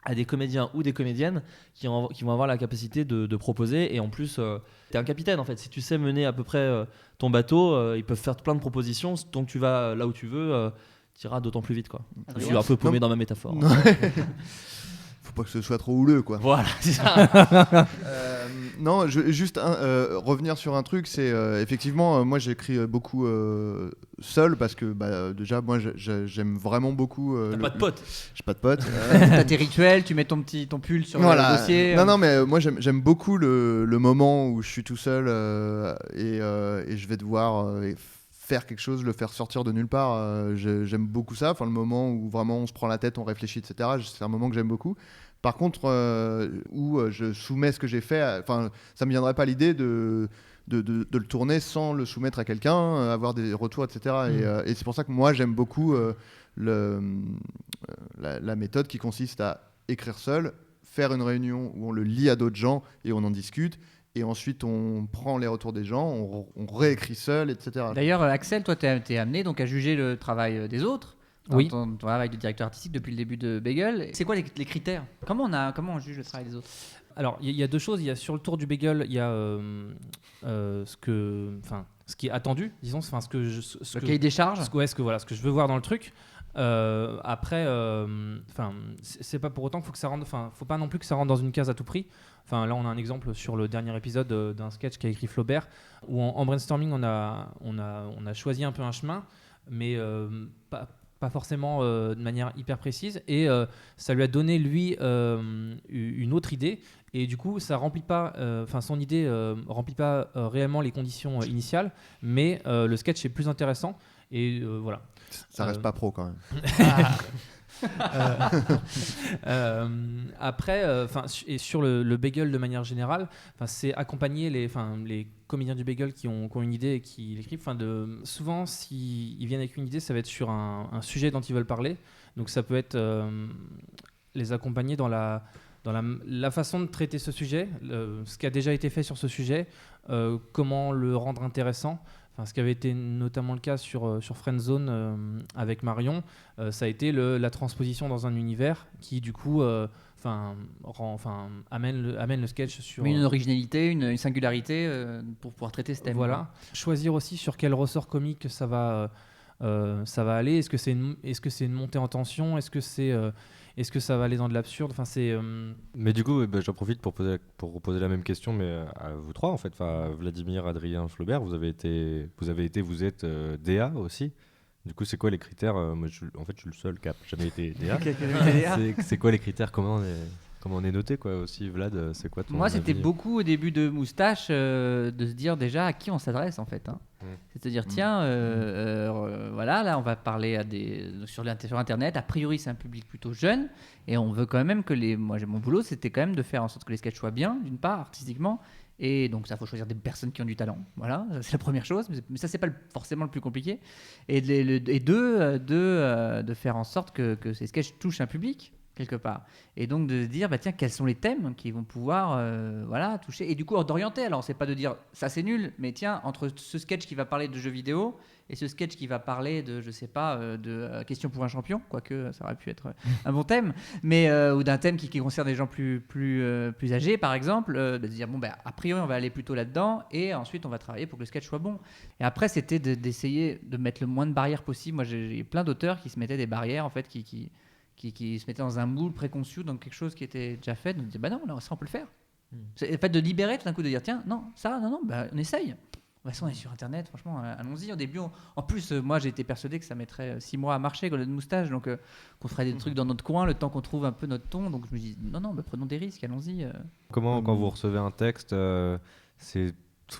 à des comédiens ou des comédiennes qui vont avoir la capacité de proposer. Et en plus, t'es un capitaine en fait. Si tu sais mener à peu près ton bateau, ils peuvent faire plein de propositions. Tant que tu vas là où tu veux, tu iras d'autant plus vite, quoi. Je suis un peu paumé dans ma métaphore. Faut pas que ce soit trop houleux, quoi. Voilà, c'est ça. Non, juste revenir sur un truc, c'est effectivement, moi j'écris beaucoup seul parce que déjà, moi j'aime vraiment beaucoup. T'as pas de potes. J'ai pas de potes. T'as tes rituels, tu mets ton pull sur le dossier. Non, mais moi j'aime beaucoup le moment où je suis tout seul et je vais devoir faire quelque chose, le faire sortir de nulle part. J'aime beaucoup ça. Le moment où vraiment on se prend la tête, on réfléchit, etc. C'est un moment que j'aime beaucoup. Par contre, où je soumets ce que j'ai fait, ça me viendrait pas l'idée de le tourner sans le soumettre à quelqu'un, avoir des retours, etc. Et c'est pour ça que moi j'aime beaucoup la méthode qui consiste à écrire seul, faire une réunion où on le lit à d'autres gens et on en discute. Et ensuite, on prend les retours des gens, on réécrit seul, etc. D'ailleurs, Axel, toi, t'es amené donc à juger le travail des autres. Oui. Ton travail de directeur artistique depuis le début de Bagel. C'est quoi les critères ? Comment on juge le travail des autres ? Alors, il y a deux choses. Il y a sur le tour du bagel, il y a ce qui est attendu, disons, ce que Le cahier des charges ? ce que je veux voir dans le truc. Après, c'est pas pour autant qu'il faut pas non plus que ça rentre dans une case à tout prix. Enfin, là, on a un exemple sur le dernier épisode d'un sketch qu'a écrit Flaubert, où en brainstorming, on a choisi un peu un chemin, mais pas forcément de manière hyper précise, et ça lui a donné lui une autre idée, et du coup ça remplit pas, son idée remplit pas réellement les conditions initiales, mais le sketch est plus intéressant, et voilà. Ça reste pas pro quand même. Après, et sur le bagel de manière générale, c'est accompagner les comédiens du bagel qui ont une idée et qui l'écrivent. Souvent, s'ils viennent avec une idée, ça va être sur un sujet dont ils veulent parler. Donc ça peut être les accompagner dans la façon de traiter ce sujet, ce qui a déjà été fait sur ce sujet, comment le rendre intéressant. Ce qui avait été notamment le cas sur Friendzone avec Marion, ça a été la transposition dans un univers qui du coup amène le sketch sur... Une originalité, une singularité pour pouvoir traiter ce thème. Voilà. Choisir aussi sur quel ressort comique ça va aller. Est-ce que c'est une montée en tension ? Est-ce que ça va aller dans de l'absurde ? Mais du coup, j'en profite pour poser la même question, mais à vous trois en fait. Vladimir, Adrien, Flaubert, vous êtes DA aussi. Du coup, c'est quoi les critères ? Moi, je suis le seul qui n'a jamais été DA. C'est quoi les critères ? Comment on est noté quoi aussi, Vlad, c'est quoi ton Moi, c'était avis ? beaucoup au début de Moustache de se dire déjà à qui on s'adresse en fait. C'est-à-dire, tiens, voilà, là, on va parler sur Internet. A priori, c'est un public plutôt jeune et on veut quand même que moi, mon boulot, c'était quand même de faire en sorte que les sketchs soient bien, d'une part, artistiquement. Et donc, ça, faut choisir des personnes qui ont du talent. Voilà, c'est la première chose. Mais ça, c'est pas forcément le plus compliqué. Et de faire en sorte que ces sketchs touchent un public quelque part, et donc de se dire tiens, quels sont les thèmes qui vont pouvoir toucher, et du coup d'orienter. Alors c'est pas de dire ça c'est nul, mais tiens, entre ce sketch qui va parler de jeux vidéo et ce sketch qui va parler de de questions pour un champion, quoique ça aurait pu être un bon thème, mais ou d'un thème qui concerne des gens plus âgés par exemple, de se dire a priori on va aller plutôt là-dedans, et ensuite on va travailler pour que le sketch soit bon. Et après c'était d'essayer de mettre le moins de barrières possible. Moi j'ai plein d'auteurs qui se mettaient des barrières en fait, qui se mettait dans un moule préconçu, dans quelque chose qui était déjà fait, de dire non, ça on peut le faire. C'est le fait de libérer tout d'un coup, de dire tiens, non, on essaye. De toute façon, on est sur Internet, franchement, allons-y. Au début, en plus, moi j'ai été persuadé que ça mettrait 6 mois à marcher, Golden Moustache, donc qu'on ferait des trucs dans notre coin, le temps qu'on trouve un peu notre ton. Donc je me dis non, prenons des risques, allons-y. Comment, quand vous recevez un texte,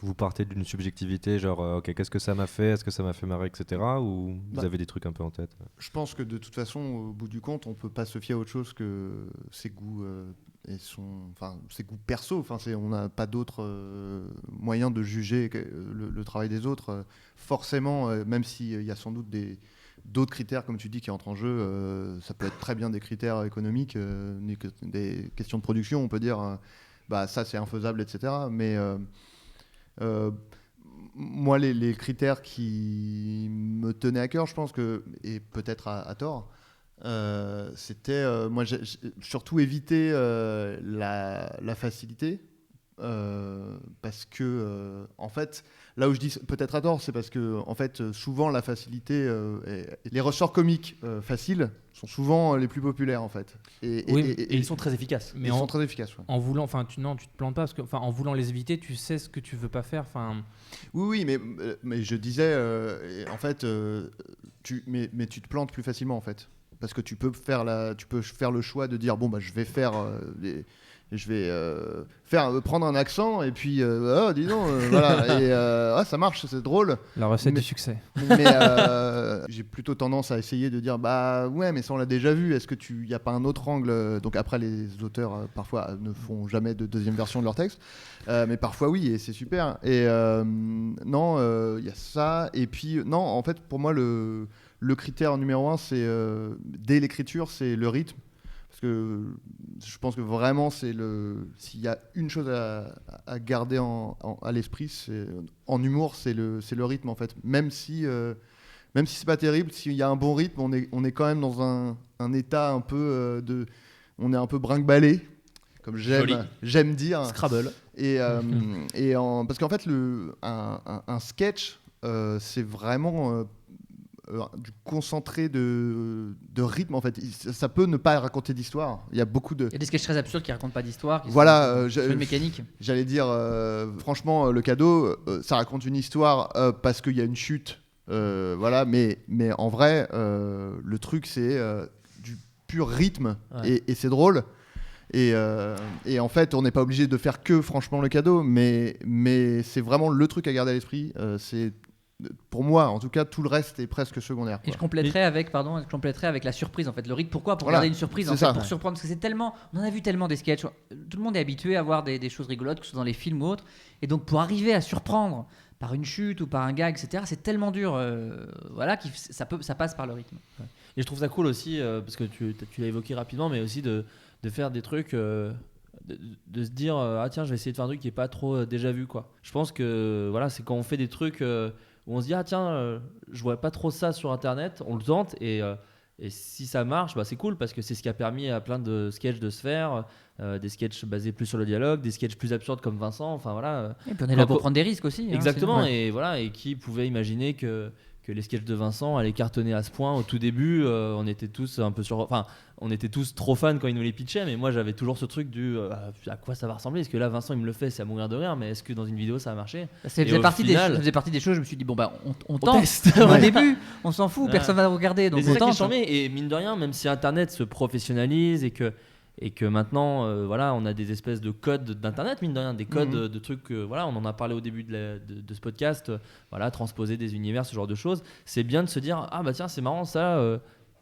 vous partez d'une subjectivité, genre ok, qu'est-ce que ça m'a fait, est-ce que ça m'a fait marrer, etc., ou vous avez des trucs un peu en tête ? Je pense que de toute façon, au bout du compte, on peut pas se fier à autre chose que ses goûts ses goûts perso. On n'a pas d'autre moyen de juger le travail des autres. Forcément, même s'il y a sans doute d'autres critères, comme tu dis, qui entrent en jeu, ça peut être très bien des critères économiques, des questions de production, on peut dire ça c'est infaisable, etc. Mais moi, les critères qui me tenaient à cœur, je pense que, et peut-être à tort, c'était moi j'ai surtout éviter la facilité, parce que en fait, là où je dis peut-être à tort, c'est parce que en fait souvent la facilité, les ressorts comiques faciles sont souvent les plus populaires en fait, et ils sont très efficaces. Mais ils sont très efficaces, ouais. En voulant, tu te plantes pas, parce que en voulant les éviter, tu sais ce que tu veux pas faire. Oui, mais je disais en fait, mais tu te plantes plus facilement en fait. parce que tu peux faire le choix de dire bon bah je vais faire prendre un accent et puis oh, dis donc voilà et ça marche, c'est drôle. La recette Mais- du succès. Mais j'ai plutôt tendance à essayer de dire bah ouais mais ça on l'a déjà vu, est-ce que y a pas un autre angle, donc après les auteurs parfois ne font jamais de deuxième version de leur texte, mais parfois oui et c'est super et non il y a ça et puis non en fait pour moi le critère numéro 1 c'est dès l'écriture c'est le rythme. Parce que je pense que vraiment, s'il y a une chose à garder à l'esprit, en humour, c'est le rythme en fait. Même si c'est pas terrible, s'il y a un bon rythme, on est quand même dans un état un peu on est un peu brinque-ballé, comme j'aime dire. Scrabble. Parce qu'en fait, un sketch, c'est vraiment du concentré de rythme en fait. Ça peut ne pas raconter d'histoire. Il y a beaucoup de. Il y a des sketchs très absurdes qui racontent pas d'histoire. Qui Voilà, sont sur une mécanique. J'allais dire, franchement, le cadeau, ça raconte une histoire parce qu'il y a une chute. Voilà, mais en vrai, le truc, c'est du pur rythme et c'est drôle. Et en fait, on n'est pas obligé de faire que franchement le cadeau, mais c'est vraiment le truc à garder à l'esprit. C'est pour moi, en tout cas, tout le reste est presque secondaire. Et je compléterai avec la surprise en fait. Le rythme, pourquoi? Pour Voilà, garder une surprise, c'est en fait, ça. pour surprendre. Parce que c'est tellement. On en a vu tellement des sketchs. Tout le monde est habitué à voir des choses rigolotes, que ce soit dans les films ou autres. Et donc, pour arriver à surprendre par une chute ou par un gag, etc., c'est tellement dur. Voilà, ça passe par le rythme. Et je trouve ça cool aussi, parce que tu l'as évoqué rapidement, mais aussi de faire des trucs, de se dire ah tiens, je vais essayer de faire un truc qui est pas trop déjà vu quoi. Je pense que voilà, c'est quand on fait des trucs où on se dit ah tiens, je vois pas trop ça sur internet, on le tente et si ça marche, bah, c'est cool parce que c'est ce qui a permis à plein de sketchs de se faire, des sketchs basés plus sur le dialogue, des sketchs plus absurdes comme Vincent, enfin voilà. Et puis on est là pour prendre des risques aussi. Exactement, c'est- et voilà, et qui pouvait imaginer que les sketchs de Vincent allaient cartonner à ce point au tout début. On était tous un peu on était tous trop fans quand il nous les pitchait, mais moi j'avais toujours ce truc du à quoi ça va ressembler, est-ce que là Vincent il me le fait, c'est à mourir de rire, mais est-ce que dans une vidéo ça va marcher? Ça Et faisait au partie final- ça faisait partie des choses. Je me suis dit bon bah on tente. teste. Au Ouais. début, on s'en fout, Ouais. personne va regarder, donc Mais c'est on ça qui est tente. charmé, et mine de rien, même si Internet se professionnalise et que maintenant voilà, on a des espèces de codes d'internet, mine de rien, des codes de trucs voilà, on en a parlé au début de ce podcast, voilà, transposer des univers, ce genre de choses. C'est bien de se dire ah bah tiens, c'est marrant ça,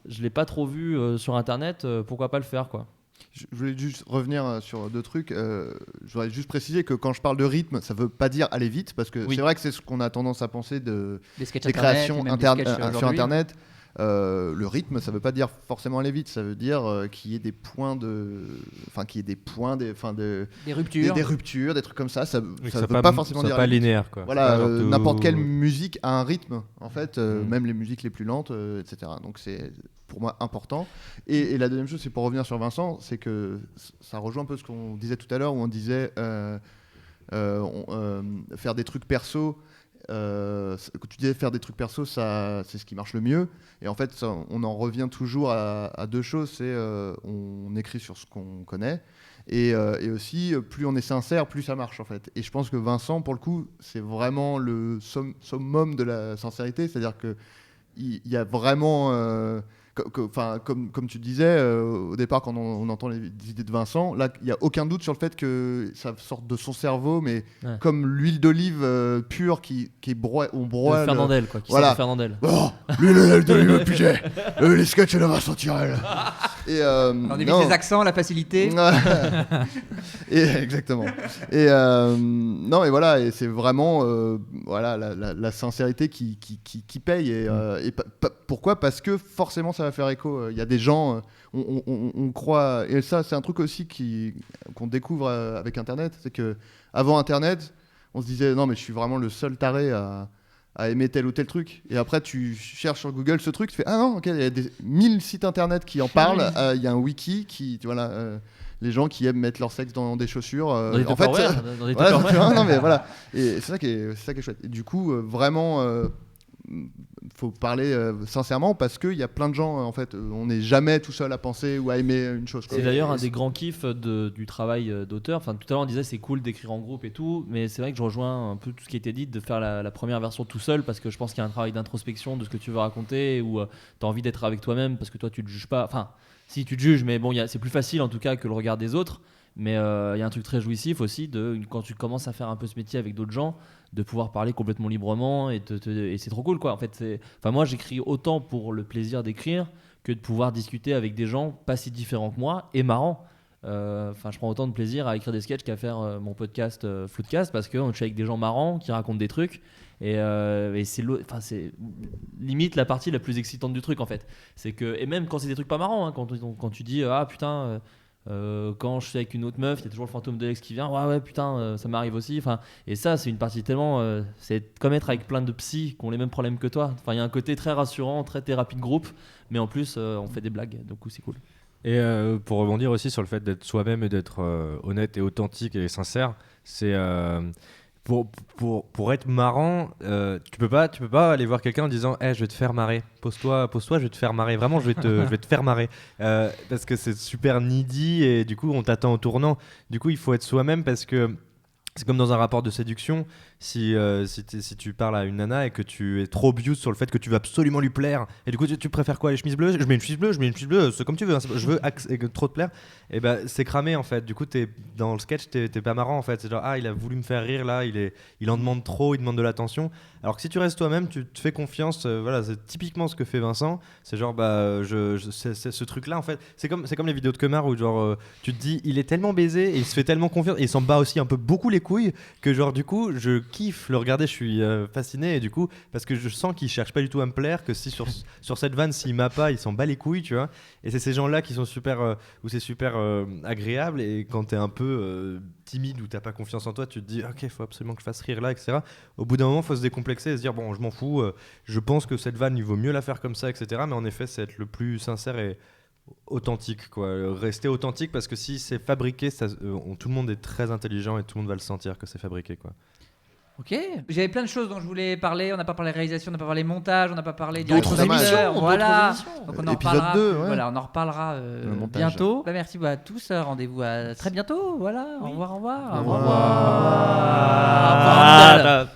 je l'ai pas trop vu sur internet, pourquoi pas le faire quoi. Je voulais juste revenir sur deux trucs. Je voudrais juste préciser que quand je parle de rythme, ça veut pas dire aller vite, parce que Oui. c'est vrai que c'est ce qu'on a tendance à penser Des sketchs des internet, créations et même des sketchs sur aujourd'hui. Internet. Le rythme, ça veut pas dire forcément aller vite, ça veut dire qu'il y ait des points Des ruptures. des ruptures, des trucs comme ça. Ça Oui, veut ça pas forcément dire pas aller vite. linéaire quoi. Voilà, C'est pas genre tout- n'importe quelle musique a un rythme, en fait, Mm. même les musiques les plus lentes, etc. Donc c'est pour moi important. Et la deuxième chose, c'est pour revenir sur Vincent, c'est que ça rejoint un peu ce qu'on disait tout à l'heure, où on disait faire des trucs perso. Quand tu disais faire des trucs perso, c'est ce qui marche le mieux. Et en fait, on en revient toujours à deux choses. C'est on écrit sur ce qu'on connaît. Et aussi, plus on est sincère, plus ça marche en fait. Et je pense que Vincent, pour le coup, c'est vraiment le summum de la sincérité. C'est-à-dire qu'il y a vraiment... comme tu disais au départ quand on entend les idées de Vincent, là il n'y a aucun doute sur le fait que ça sorte de son cerveau, mais Ouais. comme l'huile d'olive pure qui est on broie. De Fernandel quoi, qui Voilà. sort de Fernandel. Oh, l'huile d'olive purée, les sketchs de Vincent Tirel. Et On évite les accents, la facilité. Exactement. Et non, et voilà, et c'est vraiment voilà la sincérité qui paye. Et pourquoi? Parce que forcément ça va faire écho. Il y a des gens, on croit, et ça c'est un truc aussi qu'on découvre avec Internet, c'est que avant Internet, on se disait non mais je suis vraiment le seul taré à aimer tel ou tel truc, et après tu cherches sur Google ce truc, tu fais ah non, ok, il y a 1000 sites internet qui en parlent, il y a un wiki qui voilà, les gens qui aiment mettre leur sexe dans des chaussures, Dans des en fait Tupperware, dans des voilà, Tupperware. non mais voilà, et c'est ça qui est chouette, et du coup vraiment faut parler sincèrement parce qu'il y a plein de gens, en fait, on n'est jamais tout seul à penser ou à aimer une chose, quoi. C'est d'ailleurs un des grands kiffs du travail d'auteur. Enfin, tout à l'heure on disait c'est cool d'écrire en groupe et tout, mais c'est vrai que je rejoins un peu tout ce qui a été dit, de faire la première version tout seul, parce que je pense qu'il y a un travail d'introspection de ce que tu veux raconter, où tu as envie d'être avec toi-même, parce que toi tu te juges pas. Enfin, si tu te juges, mais bon, c'est plus facile en tout cas que le regard des autres. Mais il y a un truc très jouissif aussi quand tu commences à faire un peu ce métier avec d'autres gens, de pouvoir parler complètement librement et c'est trop cool, quoi. En fait, moi j'écris autant pour le plaisir d'écrire que de pouvoir discuter avec des gens pas si différents que moi et marrants. Je prends autant de plaisir à écrire des sketchs qu'à faire mon podcast Floodcast, parce que je suis avec des gens marrants qui racontent des trucs et c'est limite la partie la plus excitante du truc, en fait. C'est que, et même quand c'est des trucs pas marrants, hein, quand tu dis ah putain quand je suis avec une autre meuf, il y a toujours le fantôme de l'ex qui vient. Ouais, putain, ça m'arrive aussi. Enfin, et ça, c'est une partie tellement. C'est comme être avec plein de psys qui ont les mêmes problèmes que toi. Enfin, il y a un côté très rassurant, très thérapie de groupe, mais en plus, on fait des blagues. Du coup, c'est cool. Et pour rebondir aussi sur le fait d'être soi-même et d'être honnête et authentique et sincère, c'est pour être marrant, tu peux pas aller voir quelqu'un en disant je vais te faire marrer, pose-toi, je vais te faire marrer, vraiment je vais te faire marrer, parce que c'est super needy et du coup on t'attend au tournant. Du coup il faut être soi-même, parce que c'est comme dans un rapport de séduction. Si tu parles à une nana et que tu es trop obvious sur le fait que tu veux absolument lui plaire, et du coup tu préfères quoi, les chemises bleues? Je mets une chemise bleue, c'est comme tu veux, hein, je veux trop te plaire, et ben c'est cramé, en fait. Du coup dans le sketch t'es pas marrant, en fait. C'est genre il a voulu me faire rire là, il en demande trop, il demande de l'attention. Alors que si tu restes toi-même, tu te fais confiance, voilà, c'est typiquement ce que fait Vincent. C'est genre c'est ce truc là, en fait. C'est comme les vidéos de Kemar où genre tu te dis il est tellement baisé et il se fait tellement confiance et il s'en bat aussi un peu beaucoup les couilles, que genre du coup je kiffe le regarder, je suis fasciné, et du coup parce que je sens qu'il cherche pas du tout à me plaire, que si sur cette vanne s'il m'a pas, il s'en bat les couilles, tu vois. Et c'est ces gens là qui sont super où c'est super agréable, et quand t'es un peu timide ou t'as pas confiance en toi, tu te dis ok, faut absolument que je fasse rire là, etc. Au bout d'un moment faut se décomplexer et se dire bon, je m'en fous, je pense que cette vanne il vaut mieux la faire comme ça, etc. Mais en effet c'est être le plus sincère et authentique, quoi. Rester authentique, parce que si c'est fabriqué, tout le monde est très intelligent et tout le monde va le sentir que c'est fabriqué, quoi. Ok, j'avais plein de choses dont je voulais parler. On n'a pas parlé réalisation, on n'a pas parlé montage, on n'a pas parlé D'autres émissions, voilà. Donc on en Épisode reparlera. 2, ouais. Voilà, on en reparlera bientôt. Merci à tous. Rendez-vous à très bientôt. Voilà. Au revoir. Au revoir. Au revoir.